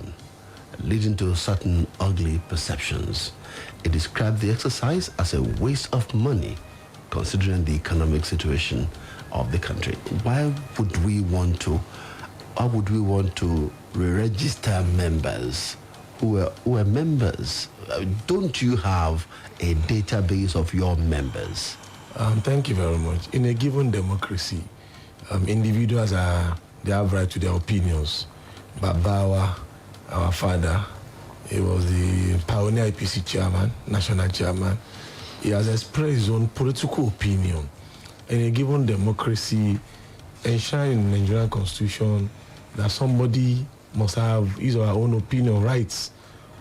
leading to certain ugly perceptions. He described the exercise as a waste of money, considering the economic situation of the country. Why would we want to re-register members who are members? Don't you have a database of your members? Thank you very much. In a given democracy, individuals they have right to their opinions. Babawa, our father, he was the pioneer APC chairman, national chairman. He has expressed his own political opinion. In a given democracy, enshrined in the Nigerian constitution, that somebody must have his or her own opinion, rights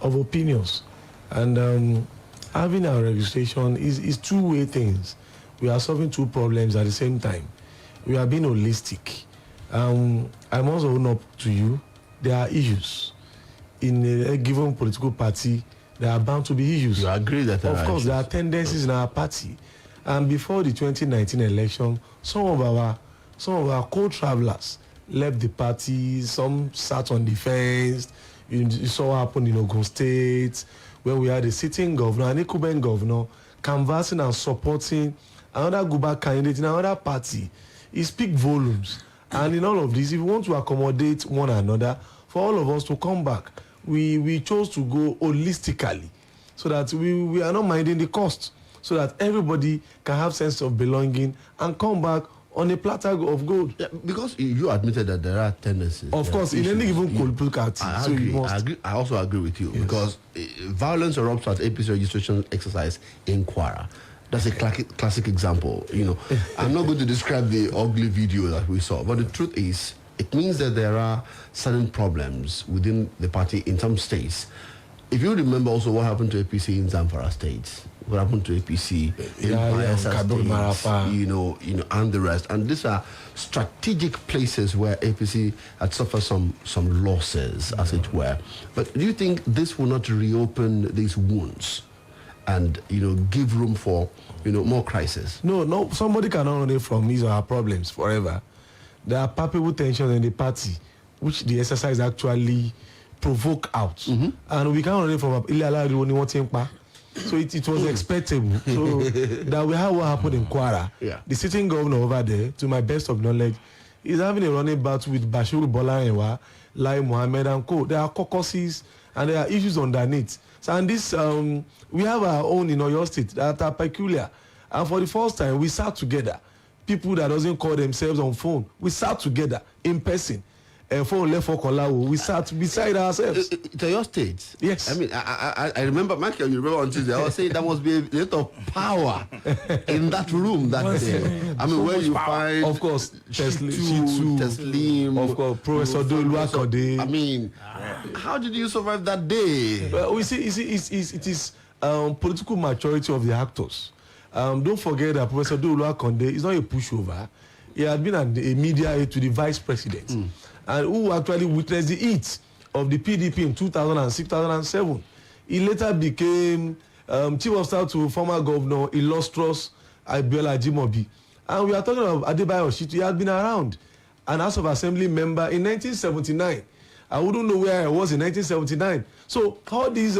of opinions. And having our registration is two-way things. We are solving two problems at the same time. We are being holistic. I must own up to you, there are issues. In a given political party, there are bound to be issues. You agree that there Of course, there are tendencies in our party. And before the 2019 election, some of our co-travelers left the party. Some sat on the fence. You saw what happened in Ogun State, where we had a sitting governor, an incumbent governor, canvassing and supporting another Guba candidate in another party. It speaks volumes. And in all of this, if we want to accommodate one another, for all of us to come back, we chose to go holistically, so that we are not minding the cost, so that everybody can have sense of belonging and come back on a platter of gold. Yeah, because you admitted that there are tendencies. Of course, in any given political party. I also agree with you, yes. Because violence erupts at APC registration exercise in Kwara. That's a classic example. I'm not going to describe the ugly video that we saw, but the truth is, it means that there are certain problems within the party in some states. If you remember also what happened to APC in Zamfara State, what happened to APC in Bayelsa State, and the rest. And these are strategic places where APC had suffered some losses, as it were. But do you think this will not reopen these wounds and give room for more crisis? No, somebody cannot run away from his or her problems forever. There are palpable tensions in the party, which the exercise actually provoke out. Mm-hmm. And we can't run away from so it was expectable. So that we have what happened in Kwara. Yeah. The sitting governor over there, to my best of knowledge, is having a running battle with Bashiru Bolaenwa, Lai Mohammed and co. There are caucuses and there are issues underneath. So, and this, we have our own in Oyo State that are peculiar. And for the first time, we sat together. People that doesn't call themselves on phone, we sat together in person. Phone left for Olawo, we sat beside ourselves. To your state? Yes. I mean, I remember, Michael, you remember on Tuesday, I was saying there must be a lot of power in that room that day. I mean, so where you find... Of course, Teslim, of course, Professor Oluwaseun. I mean, how did you survive that day? We see, it is political maturity of the actors. Don't forget that Professor Oluwaseun is not a pushover. He had been a media aide to the vice president, and who actually witnessed the heat of the PDP in 2006-2007. He later became chief of staff to former governor illustrious Abiola Ajimobi. And we are talking about Adebayo Shitu. He had been around an House of Assembly member in 1979. I wouldn't know where I was in 1979. So all these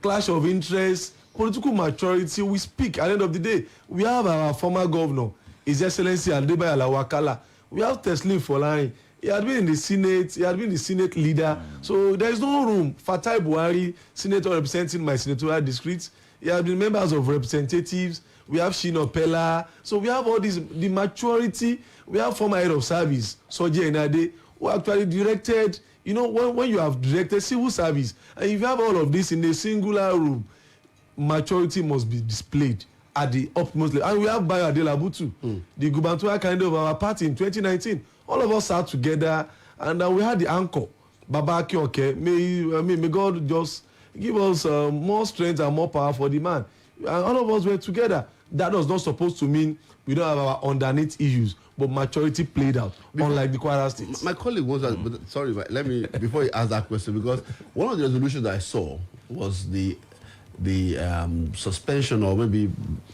clash of interests, political maturity, we speak at the end of the day. We have our former governor, His Excellency Adebayo Alawakala. We have Teslim Folarin. He had been in the Senate. He had been the Senate leader. So there is no room. Fatai Buhari, senator representing my senatorial district. He had been members of representatives. we have Shino Pella. So we have all this, the maturity. We have former head of service, Soji Enade, who actually directed, you know, when you have directed civil service, and if you have all of this in a singular room, maturity must be displayed at the utmost level. And we have Bayo Adelabu too, the gubernatorial candidate of our party in 2019. All of us sat together, and we had the anchor, Baba Akinola. May God just give us more strength and more power for the man. And all of us were together. That was not supposed to mean we don't have our underneath issues, but maturity played out, unlike the Kwara State. My colleague was, sorry, but let me, before you ask that question, because one of the resolutions I saw was the suspension or maybe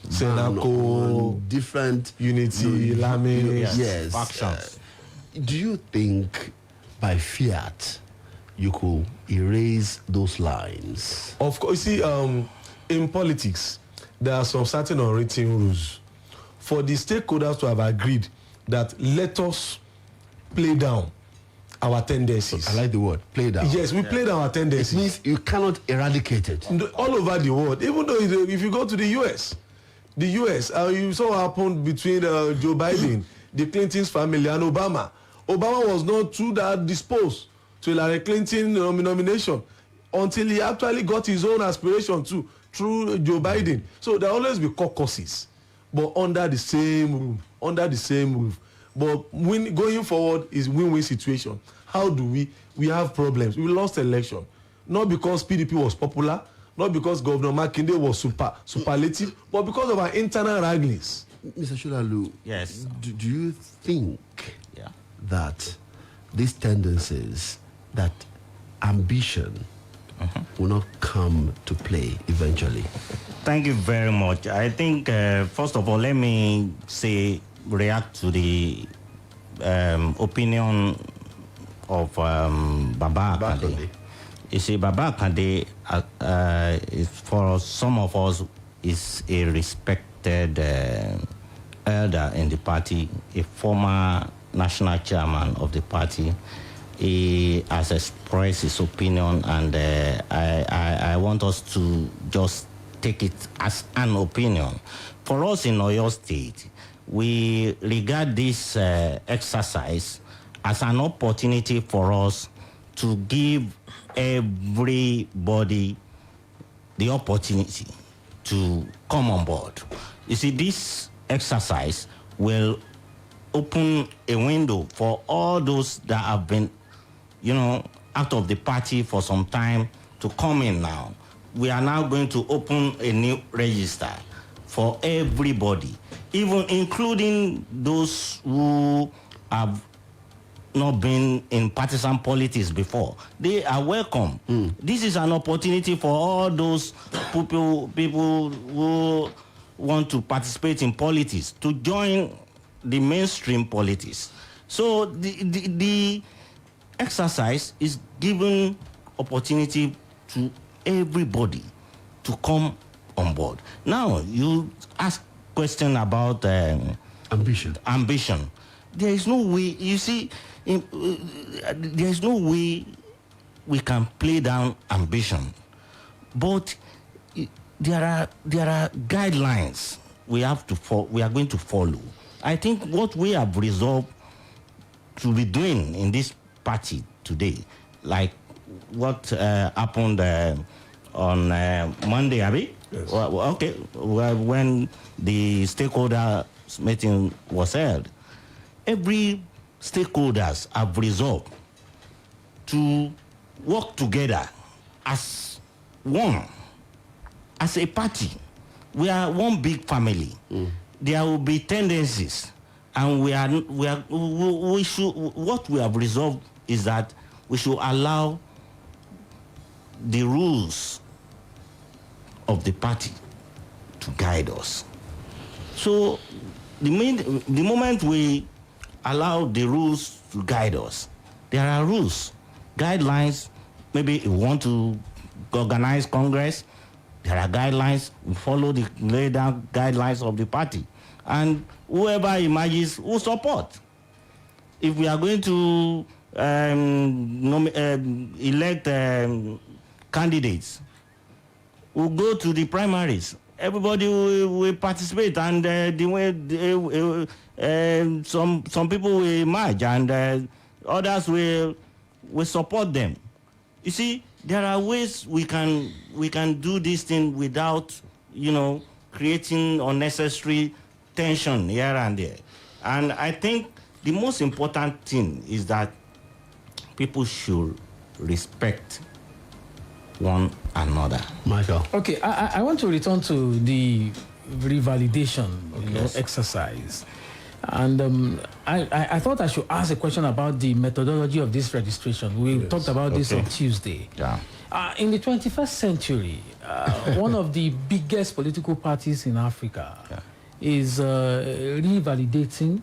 Senako, different unity, Lame, yes, factions. Do you think by fiat you could erase those lines? Of course, you see, in politics, there are some certain unwritten rules. For the stakeholders to have agreed that let us play down our tendencies. I like the word, play down. Yes, we play down our tendencies. It means you cannot eradicate it. All over the world, even though if you go to the US, you saw what happened between Joe Biden, the Clintons family, and Obama. Obama was not too that disposed to Hillary Clinton nomination until he actually got his own aspiration too through Joe Biden. So there always be caucuses, but under the same roof. But going forward is win-win situation. How do we have problems? We lost election, not because PDP was popular, not because Governor Makinde was superlative, but because of our internal wranglings. Mr. Shulalu, yes. Do you think that these tendencies, that ambition will not come to play eventually? Thank you very much. I think, first of all, let me react to the opinion of Baba Akande. You see, Baba Akande, for some of us, is a respected elder in the party, a former national chairman of the party. He has expressed his opinion, and I want us to just take it as an opinion. For us in Oyo State, we regard this exercise as an opportunity for us to give everybody the opportunity to come on board. You see, this exercise will open a window for all those that have been, out of the party for some time to come in now. We are now going to open a new register for everybody, even including those who have not been in partisan politics before. They are welcome. This is an opportunity for all those people who want to participate in politics to join the mainstream politics. So the exercise is giving opportunity to everybody to come on board. Now, you ask question about ambition. There is no way, you see, there is no way we can play down ambition. But there are guidelines we are going to follow. I think what we have resolved to be doing in this party today, like what happened on Monday, Abby? Yes. When the stakeholder meeting was held, every stakeholders have resolved to work together as one, as a party. We are one big family. There will be tendencies, and we should. What we have resolved is that we should allow the rules of the party to guide us. So the moment we allow the rules to guide us, there are rules, guidelines. Maybe you want to organize Congress, there are guidelines. We follow the laid down guidelines of the party, and whoever emerges will support. If we are going to elect candidates, we'll go to the primaries everybody will participate, and the way some people will emerge, and others will support them. You see, there are ways we can do this thing without, creating unnecessary tension here and there. And I think the most important thing is that people should respect one another. Michael. Okay, I want to return to the revalidation exercise. And I thought I should ask a question about the methodology of this registration. We talked about this on Tuesday. Yeah. In the 21st century, one of the biggest political parties in Africa is revalidating,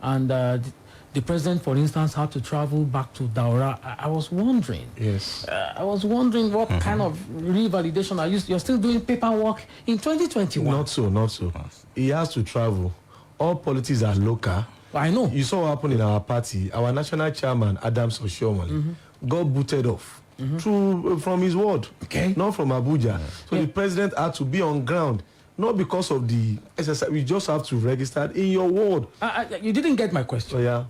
and the president, for instance, had to travel back to Daura. I was wondering. Yes. I was wondering what kind of revalidation are you? You're still doing paperwork in 2021. Not so. He has to travel. All politics are local. I know. You saw what happened in our party. Our national chairman, Adams Oshiomhole, got booted off from his ward, not from Abuja. So the president had to be on ground, not because of the exercise. We just have to register in your ward. You didn't get my question. Oh, yeah.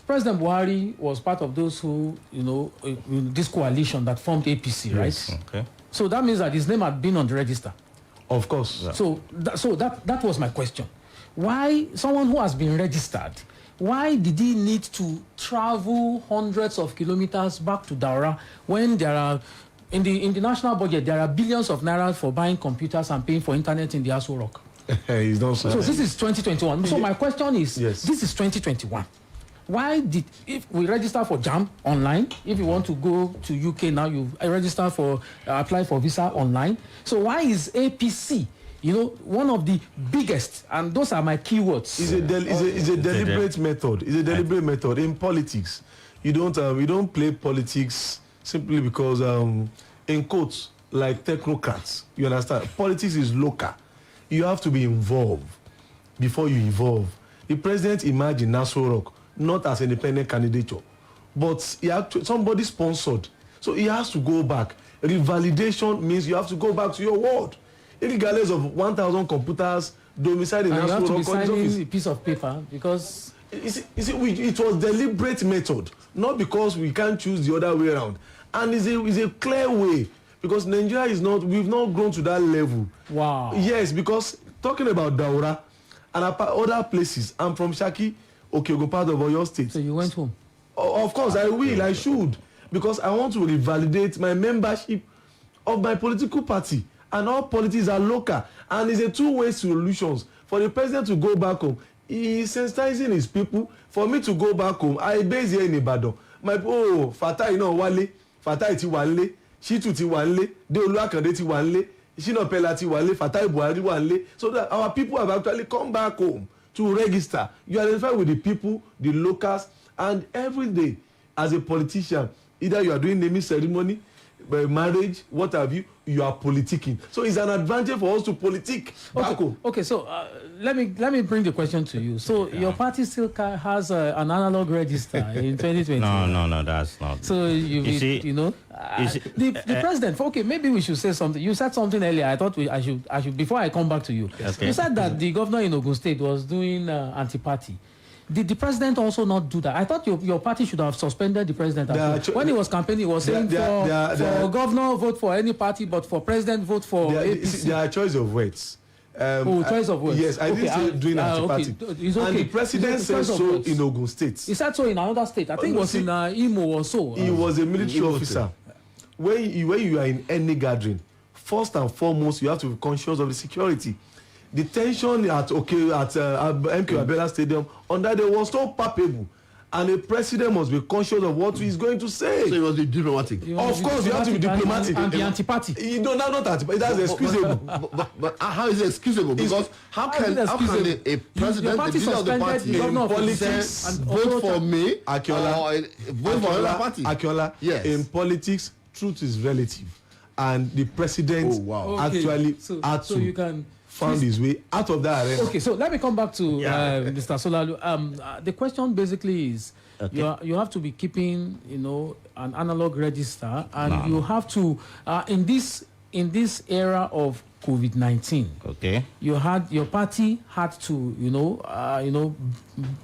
President Buhari was part of those who, this coalition that formed APC, right? Okay. So that means that his name had been on the register. Of course. Yeah. So that was my question. Why someone who has been registered, why did he need to travel hundreds of kilometers back to Daura when there are, in the national budget, there are billions of naira for buying computers and paying for internet in the Aso Rock? He's not so this is 2021. So my question is, this is 2021. Why did, if we register for JAM online, if you want to go to UK now, you register for, apply for visa online. So why is APC, one of the biggest, and those are my keywords. It's a deliberate method. It's a deliberate method. In politics, you don't play politics simply because, in quotes, like technocrats, you understand? Politics is local. You have to be involved before you evolve. The president emerged in Nassau Rock, not as an independent candidate, but somebody sponsored. So he has to go back. Revalidation means you have to go back to your ward. Regardless of 1,000 computers domiciled in Nassau Rock. You have to be signing a piece of paper because... it was deliberate method, not because we can't choose the other way around. And it's a clear way, because Nigeria we've not grown to that level. Wow. Yes, because talking about Daura and other places, I'm from Shaki, Okeogun, part of Oyo State. So you went home? Of course, I will, I should, because I want to revalidate my membership of my political party. And all politics are local, and it's a two-way solutions. For the president to go back home, he is sensitizing his people. For me to go back home, I base here in Ibadan. Fatai Wale, Fatai ti Wale, Shitu ti Wale, De Oluwakande ti Wale, Shina Pella ti Wale, Fatai Buhari Wale. So that our people have actually come back home to register. You identify with the people, the locals, and every day, as a politician, either you are doing naming ceremony, marriage, what have you, you are politicking. So it's an advantage for us to politic back home. Okay, so let me bring the question to you. So your party still has an analog register in 2020? No, that's not. So the president. Okay, maybe we should say something. You said something earlier. I thought I should before I come back to you. Okay. You said that the governor in Ogun State was doing anti-party. Did the president also not do that? I thought your party should have suspended the president. When he was campaigning, he was saying for governor, vote for any party, but for president, vote for APC. There are choice of words. Choice of words. Yes, I didn't say doing anti-party. Okay. And the president said so in Ogun State. He said so in another state. I think it was in Imo or so. He was a military officer. When you are in any gathering, first and foremost, you have to be conscious of the security. The tension at MK Abiola Stadium on that day was so palpable, and the president must be conscious of what he's going to say. So he must be diplomatic. Of course, you have to be diplomatic. And be anti-party. You don't not anti-party. That's excusable. But how is it excusable? Because how can a president, the leader of the party, in politics, vote for me, Akinola, vote for another party? Akinola, yes. In politics, truth is relative, and the president actually had to. You can found his way out of that arena. Okay, so let me come back to Mr. Solalu. The question basically is, you have to be keeping, an analog register, and you have to, in this in this era of COVID-19, okay, your party had to,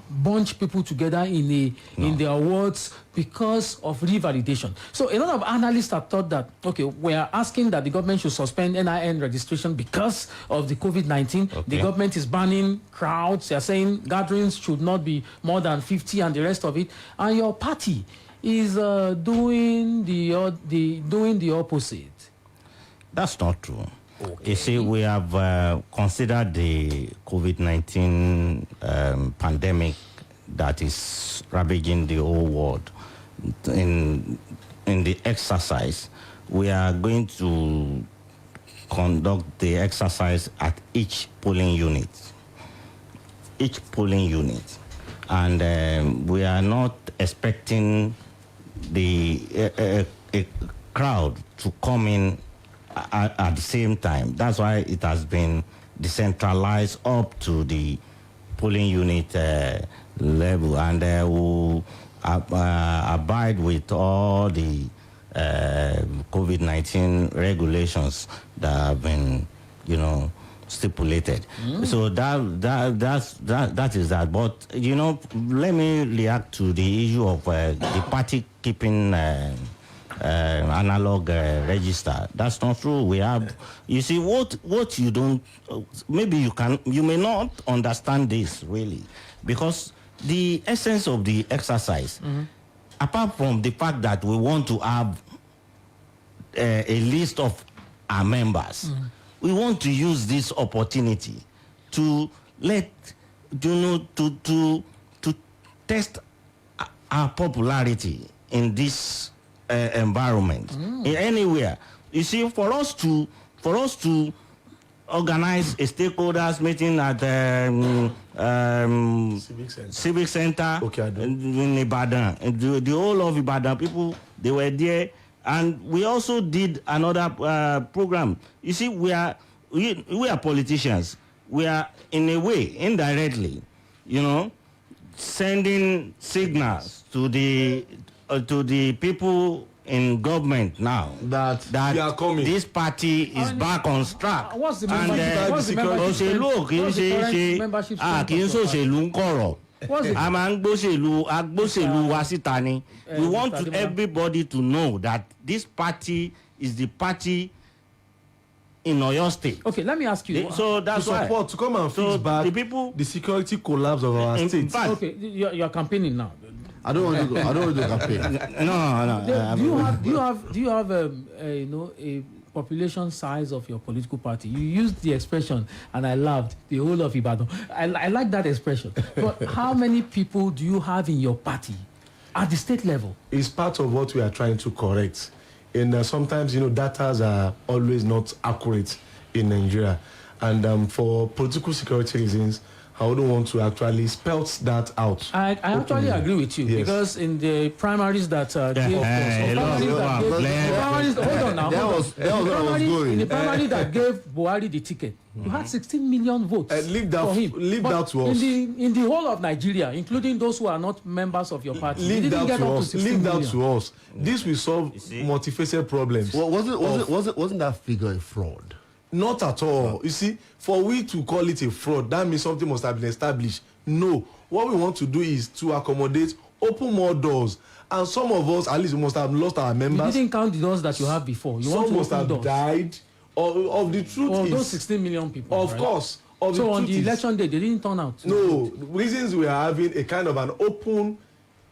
bunch people together in the awards because of revalidation. So a lot of analysts have thought that, okay, we are asking that the government should suspend NIN registration because of the COVID-19. Okay. The government is banning crowds. They are saying gatherings should not be more than 50 and the rest of it. And your party is doing the opposite. That's not true. Okay. You see, we have considered the COVID-19 pandemic that is ravaging the whole world. In the exercise, we are going to conduct the exercise at each polling unit. And we are not expecting a crowd to come in at the same time. That's why it has been decentralized up to the polling unit level, and will abide with all the COVID-19 regulations that have been, stipulated. So that is that. But let me react to the issue of the party keeping analog register. That's not true. We have, you see, what you don't, maybe you may not understand this really, because the essence of the exercise, apart from the fact that we want to have a list of our members, we want to use this opportunity to to test our popularity in this environment, in anywhere. You see, for us to organize a stakeholders meeting at Civic Center in Ibadan, the whole of Ibadan people, they were there, and we also did another program. You see, we are politicians. We are, in a way, indirectly, sending signals to the people in government now that this party is back on track. What's the membership? What's the membership? We want everybody to know that this party is the party in Oyo State. Okay, let me ask you. So that's to support, to come and fix back the security collapse of our state. Okay, you're campaigning now. I don't want to go. I don't want to campaign. No. Do you have a population size of your political party? You used the expression, and I loved the whole of Ibadan. I like that expression. But how many people do you have in your party at the state level? It's part of what we are trying to correct. And sometimes, data are always not accurate in Nigeria. And for political security reasons, I wouldn't want to actually spell that out. I actually agree with you, because in the primaries that in the primary that gave Buhari the ticket, you had 16 million votes for him. Leave that to us. In the whole of Nigeria, including those who are not members of your party, leave that to us. This will solve multifaceted problems. Well, wasn't that figure a fraud? Not at all. You see, for we to call it a fraud, that means something must have been established. No. What we want to do is to accommodate, open more doors. And some of us, at least, we must have lost our members. You didn't count the doors that you have before. Some must have died. Of the truth is... those 16 million people. Of course. So on the election day, they didn't turn out? No. The reasons we are having a kind of an open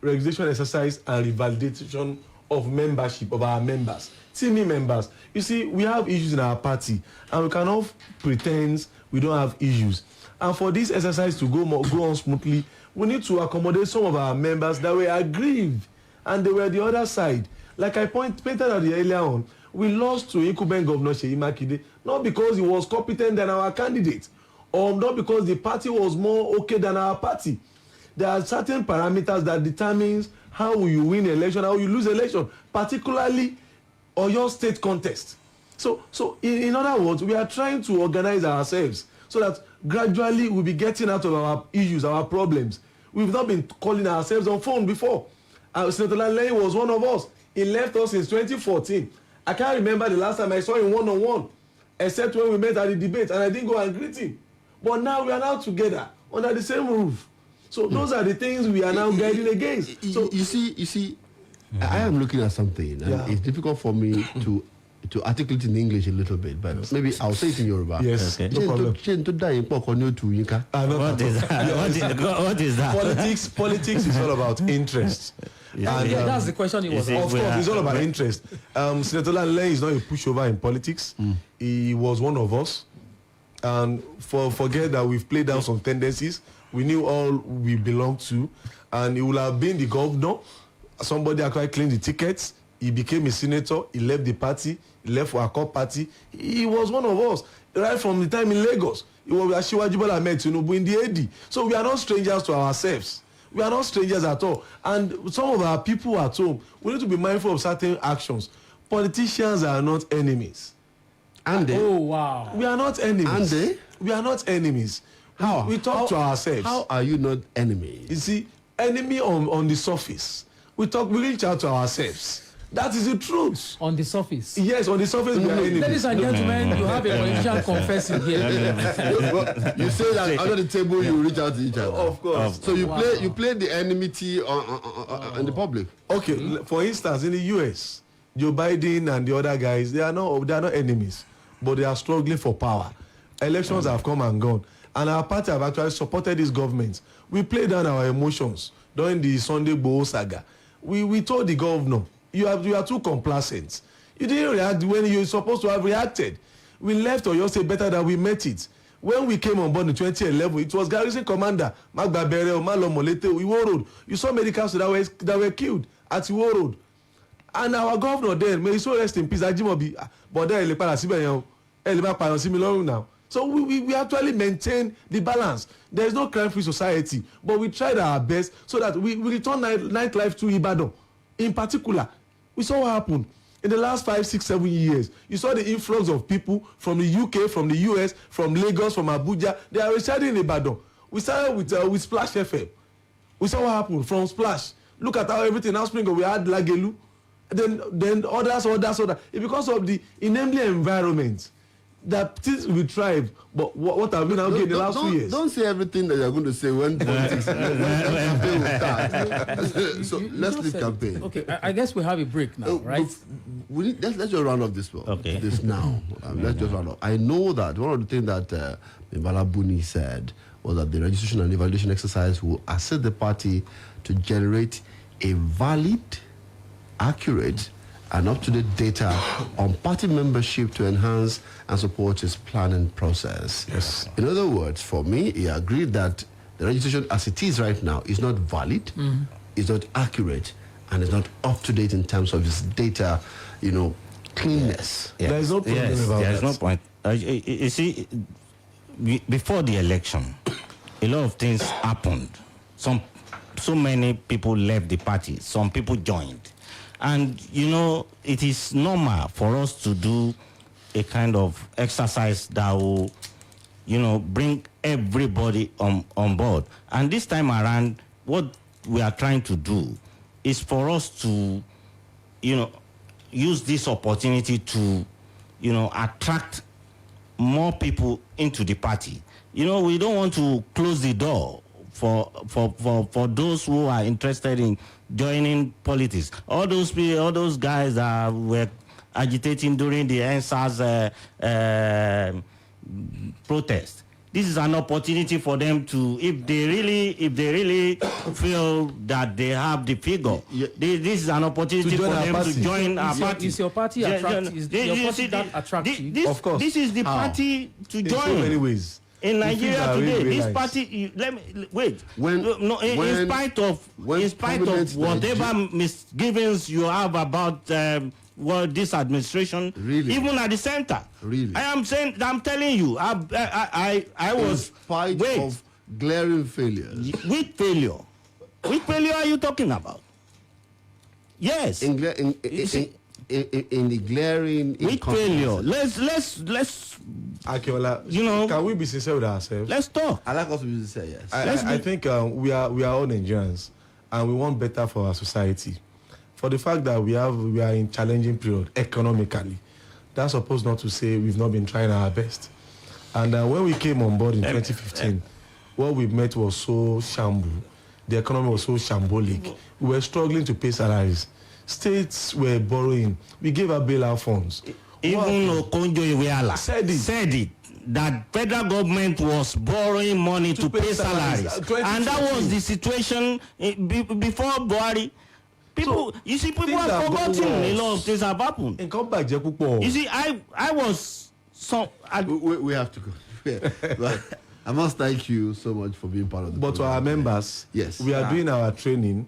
registration exercise and revalidation of membership of our members. Teamy members. You see, we have issues in our party, and we cannot pretend we don't have issues. And for this exercise to go on smoothly, we need to accommodate some of our members that were aggrieved, and they were the other side. Like I pointed out earlier on, we lost to incumbent Governor Seyi Makinde, not because he was competent than our candidate, or not because the party was more okay than our party. There are certain parameters that determines how you win election, how you lose election, particularly or your state contest. So in other words, we are trying to organize ourselves so that gradually we'll be getting out of our issues, our problems. We've not been calling ourselves on phone before. Senator Lanley was one of us. He left us in 2014. I can't remember the last time I saw him one-on-one, except when we met at the debate, and I didn't go and greet him. But now we are now together under the same roof. So those are the things we are now guiding against. So you see, I am looking at something, and it's difficult for me to articulate in English a little bit, but maybe I'll say it in Yoruba. Yes, okay. No problem. What is that? Politics is all about interest. That's the question he was asking. Of course, it's all about interest. Senator Lanle is not a pushover in politics. He was one of us. And forget that we've played down some tendencies. We knew all we belonged to. And he would have been the governor. Somebody actually claimed the tickets. He became a senator. He left the party. He left for a core party. He was one of us. Right from the time in Lagos. He was Asiwaju Bola Ahmed Tinubu in the AD. So we are not strangers to ourselves. We are not strangers at all. And some of our people at home, we need to be mindful of certain actions. Politicians are not enemies. And they? Oh, wow. We are not enemies. And they? We are not enemies. How? We talk to ourselves. How are you not enemies? You see, enemy on the surface. We reach out to ourselves. That is the truth. On the surface? Yes, on the surface we are enemies. Ladies and gentlemen, you have a politician confessing here. You say that under the table you reach out to each other. Of course. So you play the enmity on the public. Okay, for instance, in the US, Joe Biden and the other guys, they are not enemies, but they are struggling for power. Elections have come and gone, and our party have actually supported this government. We played down our emotions during the Sunday Igboho saga. We told the governor, you are too complacent. You didn't react when you were supposed to have reacted. We left Oyo State better than we met it. When we came on board in 2011, it was Garrison Commander Magba Bere, Omalo Molete, Iwo Road. You saw medical students that were killed at Iwo Road. And our governor then, may he so rest in peace, Ajimobi, but then now. So we actually maintain the balance. There is no crime-free society, but we tried our best so that we return nightlife to Ibadan. In particular, we saw what happened in the last 5, 6, 7 years. You saw the influx of people from the UK, from the US, from Lagos, from Abuja. They are residing in Ibadan. We started with Splash FM. We saw what happened from Splash. Look at how everything now spring up. We had Lagelu. Then others. It's because of the enabling environment that things will thrive. But what have we now gained in the last 2 years? Don't say everything that you're going to say when politics campaign will start. So let's leave campaign. Okay, I guess we have a break now, right? Let's just round up this one. Okay. This now. Let's just round up. I know that one of the things that Mbala Buni said was that the registration and evaluation exercise will assist the party to generate a valid, accurate, and up-to-date data on party membership to enhance and support its planning process. Yes. In other words, for me, he agreed that the registration as it is right now is not valid, is not accurate, and is not up-to-date in terms of its data, cleanness. Yes. There is no problem about that. There is no point. You see, before the election, a lot of things happened. So many people left the party. Some people joined. And, it is normal for us to do a kind of exercise that will, bring everybody on board. And this time around, what we are trying to do is for us to, use this opportunity to, attract more people into the party. We don't want to close the door for those who are interested in joining politics. All those guys that were agitating during the NSAS protest. This is an opportunity for them to, if they really feel that they have the figure, this is an opportunity for them to join our party. Is your party attractive? Is your party that attractive? Of course. This is the party to join. In so many ways. In Nigeria today, this party. In spite of whatever misgivings you have about this administration, even at the center, I'm telling you, I was in spite of glaring failures. Which failure are you talking about? Yes. In the glaring with failure. Let's Akinola, can we be sincere with ourselves? Let's talk. I like us to be sincere, yes. I think we are all Nigerians, and we want better for our society. for the fact that we are in challenging period economically, that's supposed not to say we've not been trying our best. And when we came on board in 2015, what we met was so shamble. The economy was so shambolic. We were struggling to pay salaries. States were borrowing. We gave our bailout funds. Even Okonjo Iweala said it. That federal government was borrowing money to pay salaries. And that was the situation before Buhari. People have forgotten a lot of things have happened. You see, I was so... We have to go. Yeah. I must thank you so much for being part of the But program. to our members, yes, we are doing our training,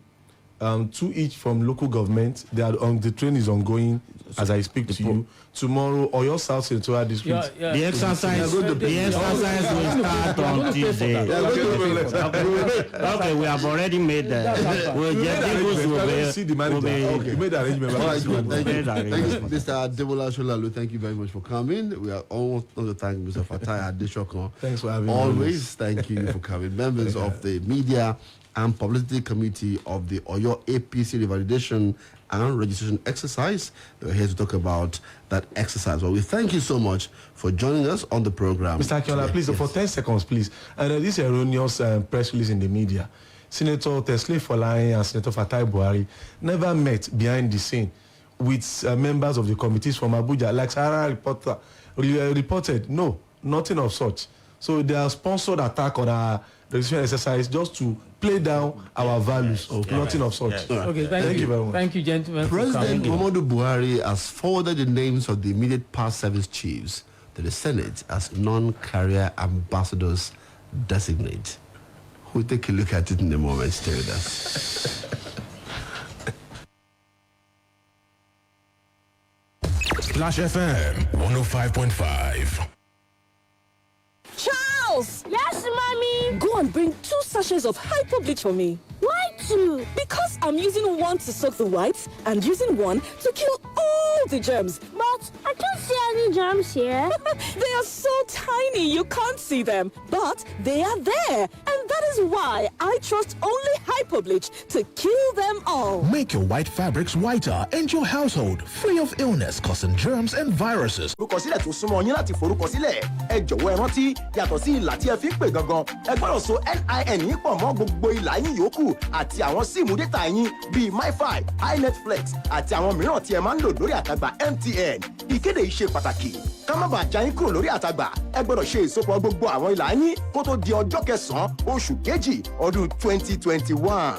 two each from local government. The training is ongoing as I speak to you. Tomorrow, or your South Central District. The exercise will start on Tuesday. Okay, we have already made that. You made the arrangement. Thank you, Mr. Adebola Sholalu. Thank you very much for coming. We are almost going to thank Mr. Fatai Adeshokon. Thanks for having me. Always thank you for coming. Members of the Media and Publicity Committee of the Oyo APC Revalidation and Registration Exercise. We're here to talk about that exercise. Well, we thank you so much for joining us on the program. Mr. Akinola, please, for 10 seconds, please. And this erroneous press release in the media. Senator Tesle Folarin and Senator Fatai Buhari never met behind the scene with members of the committees from Abuja, like Sarah reported. No, nothing of such. So they are sponsored attack on our registration exercise just to play down our values. Nothing of such. Okay, thank you very much. Thank you, gentlemen. President Muhammadu Buhari has forwarded the names of the immediate past service chiefs to the Senate as non-career ambassadors designate. We'll take a look at it in a moment. Stay with us. Splash FM 105.5. Charles! Yes, mommy? Go and bring 2 sachets of hyper bleach for me. Why 2? Because I'm using one to soak the whites and using one to kill all the germs. But I don't see any germs here. They are so tiny you can't see them. But they are there. And that is why I trust only hyper bleach to kill them all. Make your white fabrics whiter and your household free of illness causing germs and viruses. Forúkọsílẹ̀ tó súnmọ́ yín láti forúkọsílẹ̀. Ẹ jọ̀wọ́ ẹ rántí yàtọ̀ sí ìlà tí ẹ fi ń pè gangan. Ẹ gbọ́dọ̀ so NIN yín pọ̀ mọ́ gbogbo ìlà yín yòókù àti àwọn síìmù dátà yín bíi MiFi, iNetflix àti àwọn mìíràn tí ẹ máa ń lò lórí àtàgbà MTN. Ìkéde yìí ṣe pàtàkì. Ká má bàa já yín kúrò lórí àtàgbà. Ẹ gbọ́dọ̀ ṣe ìsopọ̀ gbogbo àwọn ìlà yín kó tó di ọjọ́ kẹsàn-án oṣù kejì ọdún 2021.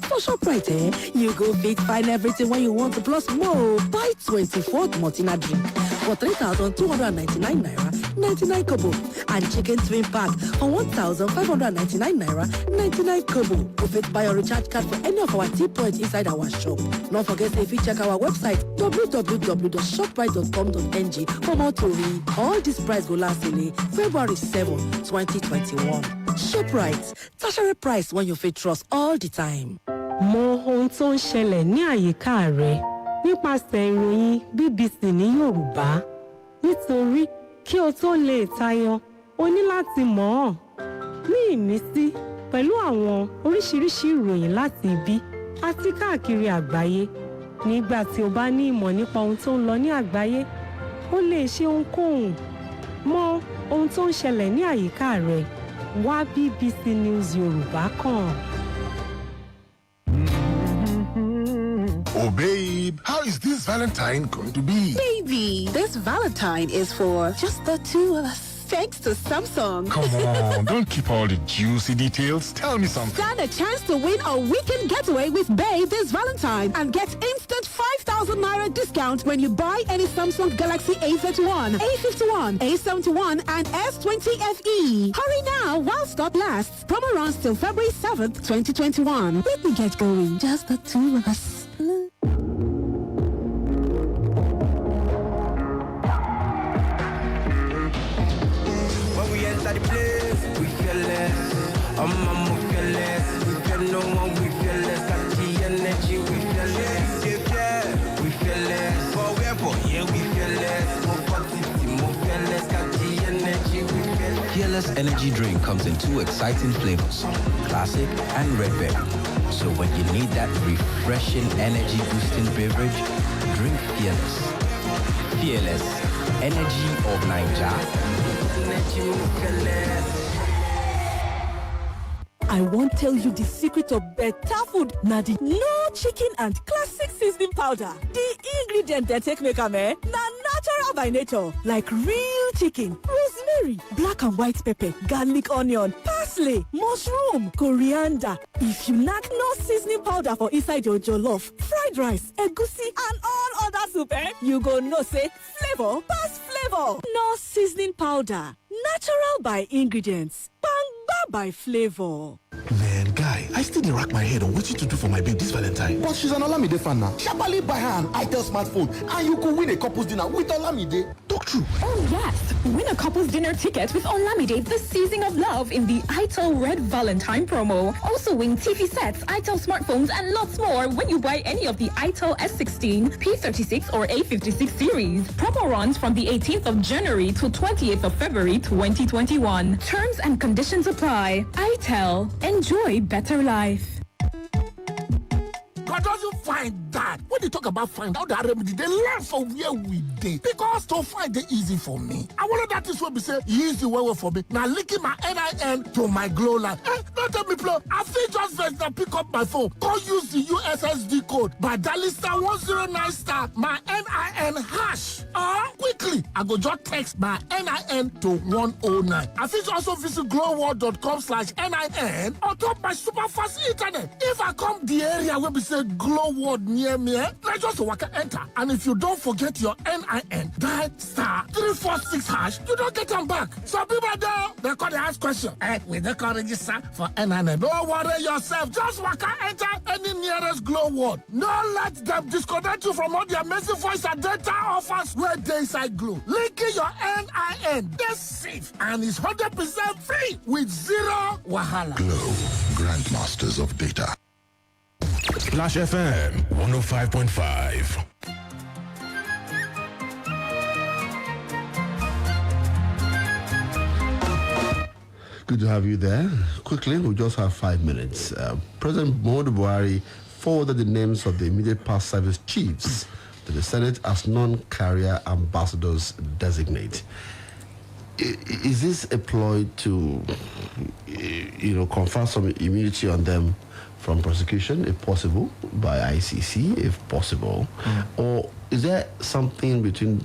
For ShopRite, you go fit find everything when you want to plus more. Buy 24 Martina drink for 3,299 naira, 99 kobo, and chicken twin pack for 1,599 naira, 99 kobo. You fit buy a recharge card for any of our T-points inside our shop. Don't forget if you check our website www.shoprite.com.ng for more to read. All this price will last till February 7, 2021. ShopRite, tertiary price when you fit trust all the time. Mọ ohun tó ń ṣẹlẹ̀ ní àyíká rẹ nípasẹ̀ ìròyìn BBC ní Yorùbá. Nítorí kí o tó lè tayọ, o ní láti mọ̀ ọ́n. Ní ìmísí pẹ̀lú àwọn oríṣiríṣi ìròyìn láti ibi àti káàkiri àgbáyé. Nígbà tí o bá ní ìmọ̀ nípa ohun tó ń lọ ní àgbáyé, o lè ṣe ohunkóhun. Mọ ohun tó ń ṣẹlẹ̀ ní àyíká rẹ. Wá BBC News Yorùbá kàn. Oh, babe, how is this Valentine going to be? Baby, this Valentine is for just the two of us. Thanks to Samsung. Come on, don't keep all the juicy details. Tell me something. Stand a chance to win a weekend getaway with Babe this Valentine and get instant 5,000 naira discount when you buy any Samsung Galaxy A31, A51, A71, and S20 FE. Hurry now while stock lasts. Promo runs till February 7th, 2021. Let me get going. Just the two of us. Inside the place, we feel less. We feel less. We feel no one, we feel less. Got the energy, we feel less. Yeah, we feel less. Forever, yeah, we feel less. More positive, more feel less. Got the energy, we feel less. Fearless energy drink comes in 2 exciting flavors, classic and red berry. So when you need that refreshing energy boosting beverage, drink Fearless. Fearless, energy of Nigeria. I won't tell you the secret of better food. Na the no chicken and classic seasoning powder. The ingredient they take make am na natural by nature, like real chicken, rosemary, black and white pepper, garlic, onion, parsley, mushroom, coriander. If you knack no seasoning powder for inside your jollof, fried rice, egusi, and all other soup, you go know say flavor pass flavor. No seasoning powder, natural by ingredients. Bangba by flavor. Man, guy, I still dey rack my head on what to do for my babe this Valentine. But she's an Olamide fan now. Shabali buy her an Itel smartphone and you could win a couple's dinner with Olamide. Talk true. Oh yes, win a couple's dinner ticket with Olamide this season of love in the Itel Red Valentine promo. Also win TV sets, Itel smartphones and lots more when you buy any of the Itel S16, P36 or A56 series. Promo runs from the 18th of January to 28th of February 2021. Terms and conditions apply. Itel. Enjoy better life. God doesn't find that. When they talk about find out that remedy, they learn from where we did. Because to find it easy for me. I wanted that is what we say easy way for me. Now linking my NIN to my glow line. Don't tell me play. I feel just first now pick up my phone. Go use the USSD code by dialing *109* my NIN hash. Quickly, I go just text my NIN to 109. I feel also visit glowworld.com/NIN on top my super fast internet. If I come the area where we say Glow World near me, let's just walk enter. And if you don't forget your NIN, dial *346#. You don't get them back. Some people there, they call the ask question. We don't call register for NIN. Don't worry yourself. Just walk enter any nearest Glow World. Don't let them disconnect you from all the amazing voice and data offers where they inside Glow. Linking your NIN. That's safe and it's 100% free with zero wahala. Glow, grandmasters of data. Splash FM 105.5. Good to have you there. Quickly, we just have 5 minutes. President Muhammadu Buhari forwarded the names of the immediate past service chiefs to the Senate as non-carrier ambassadors designate. Is this a ploy to, confer some immunity on them from prosecution, if possible, by ICC, if possible? Or is there something between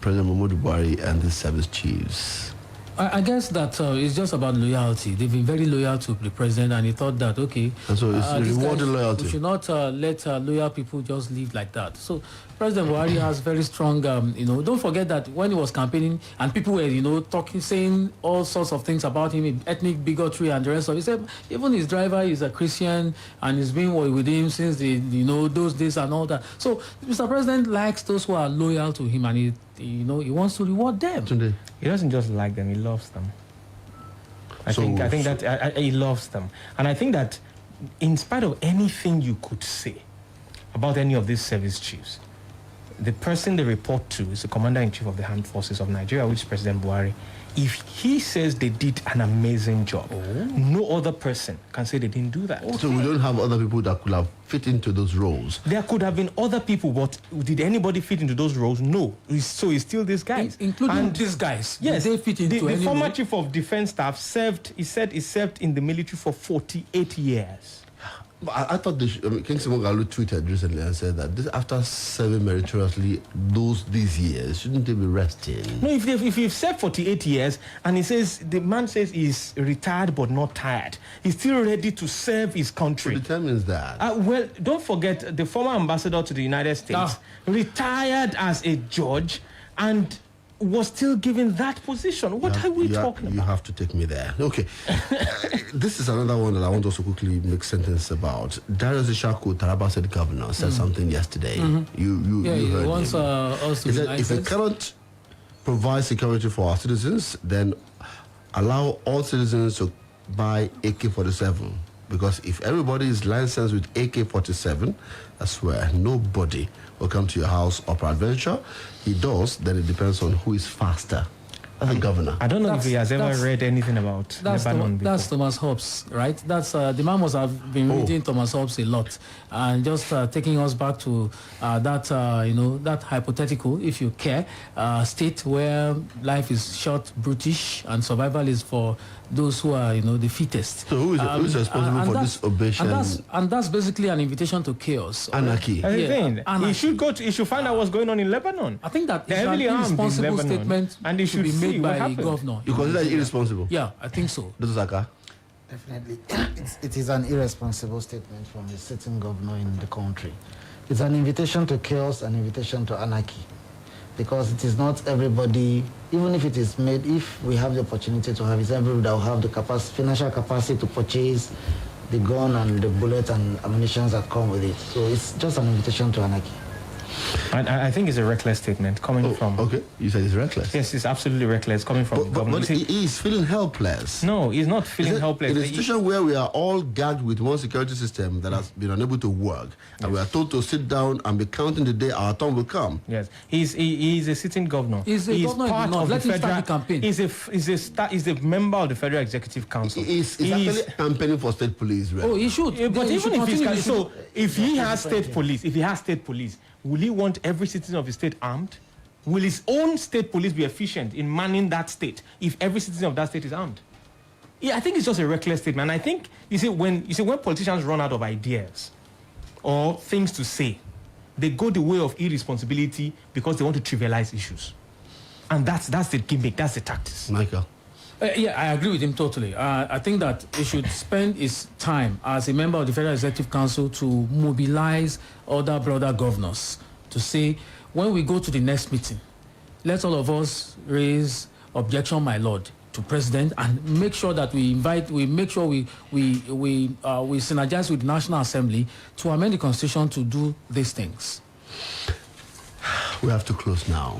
President Muhammadu Buhari and the service chiefs? I guess that it's just about loyalty. They've been very loyal to the president, and he thought that, okay, and so it's rewarded loyalty. We should not let loyal people just live like that. So President Buhari has very strong, don't forget that when he was campaigning and people were, talking, saying all sorts of things about him, ethnic bigotry and the rest of it. He said even his driver is a Christian and he's been with him since those days and all that. So Mr. President likes those who are loyal to him, and he wants to reward them. Tunde. He doesn't just like them; he loves them. I think that he loves them, and I think that in spite of anything you could say about any of these service chiefs, the person they report to is the Commander-in-Chief of the Armed Forces of Nigeria, which is President Buhari. If he says they did an amazing job, no other person can say they didn't do that. So we don't have other people that could have fit into those roles. There could have been other people, but did anybody fit into those roles? No. So it's still these guys. Including these guys. Yes. They fit into the former chief of defense staff served in the military for 48 years. I thought King Simogalu tweeted recently and said that after serving meritoriously these years, shouldn't they be resting? No, if you've served 48 years and the man says he's retired but not tired, he's still ready to serve his country. What determines that? Well, don't forget the former ambassador to the United States retired as a judge and was still given that position. What are we talking about? You have to take me there. Okay. This is another one that I want us to quickly make sentence about. Darius Ishaku, Taraba State Governor, said something yesterday. You heard he wants us to be if we cannot provide security for our citizens, then allow all citizens to buy AK-47. Because if everybody is licensed with AK-47, I swear, nobody will come to your house or peradventure. He does, then it depends on who is faster as a governor. I don't know if he has ever read anything about Lebanon before. That's Thomas Hobbes, right? That's the man must have been reading Thomas Hobbes a lot, and just taking us back to that hypothetical, if you care, state where life is short, brutish, and survival is for those who are, the fittest. So who is responsible for this obesity? And that's basically an invitation to chaos. Anarchy. He should find out what's going on in Lebanon. I think that they're heavily armed in Lebanon, statement and they should be made by the governor. You consider it irresponsible? Yeah, I think so. Dr. Saka? Definitely. It is an irresponsible statement from the sitting governor in the country. It's an invitation to chaos, an invitation to anarchy. Because it is not everybody, even if it is made, if we have the opportunity to have it, everybody that will have the financial capacity to purchase the gun and the bullet and ammunition that come with it. So it's just an invitation to anarchy. I think it's a reckless statement coming from... Okay, you said it's reckless. Yes, it's absolutely reckless coming from the government. But he is feeling helpless. No, he's not feeling helpless. In a situation where we are all gagged with one security system that has been unable to work, and we are told to sit down and be counting the day our turn will come. Yes, he's a sitting governor. He's part of the federal campaign. He's a member of the Federal Executive Council. He's actually campaigning for state police, right? Oh, he should. But even if he has state police, will he want every citizen of the state armed? Will his own state police be efficient in manning that state if every citizen of that state is armed? Yeah, I think it's just a reckless statement. And I think when politicians run out of ideas or things to say, they go the way of irresponsibility because they want to trivialize issues. And that's the gimmick, that's the tactics. Michael. Yeah, I agree with him totally. I think that he should spend his time as a member of the Federal Executive Council to mobilize other brother governors to say, when we go to the next meeting, let all of us raise objection, my lord, to president, and make sure that we synergize with the National Assembly to amend the Constitution to do these things. We have to close now.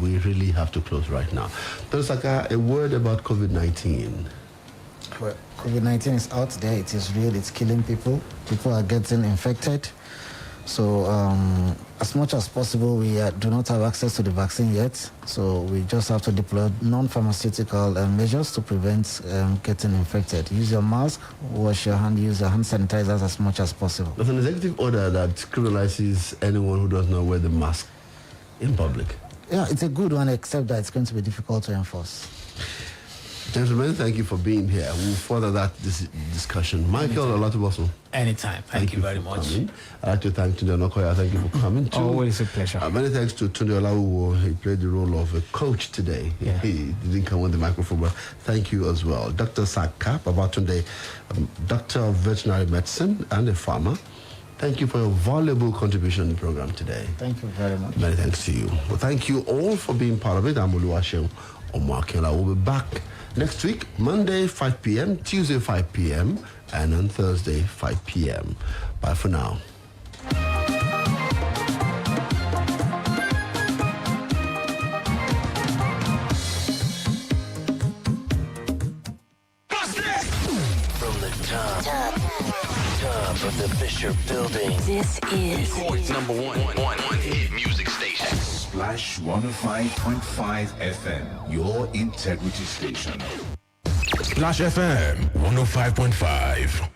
We really have to close right now. Dr. Saka, a word about COVID-19. Well, COVID-19 is out there. It is real. It's killing people. People are getting infected. So as much as possible, we do not have access to the vaccine yet. So we just have to deploy non-pharmaceutical measures to prevent getting infected. Use your mask, wash your hand, use your hand sanitizers as much as possible. There's an executive order that criminalizes anyone who does not wear the mask in public. Yeah, it's a good one, except that it's going to be difficult to enforce. Gentlemen, thank you for being here. We'll further that discussion. Michael Olatunbosun. Anytime. Thank you very much. Coming. I'd like to thank Tunde Olawuwo. Thank you for coming too. Always a pleasure. Many thanks to Tunde Olawuwo. He played the role of a coach today. Yeah. He didn't come on the microphone, but thank you as well. Dr. Saka Babatunde, Doctor of Veterinary Medicine and a farmer. Thank you for your valuable contribution in the program today. Thank you very much. Many thanks to you. Well, thank you all for being part of it. I'm Oluwaseun Akinola. We'll be back next week, Monday, 5 p.m., Tuesday, 5 p.m., and on Thursday, 5 p.m. Bye for now. From the top of the Fisher Building. This is Detroit's number one hit music station. Splash 105.5 FM, your integrity station. Splash FM 105.5.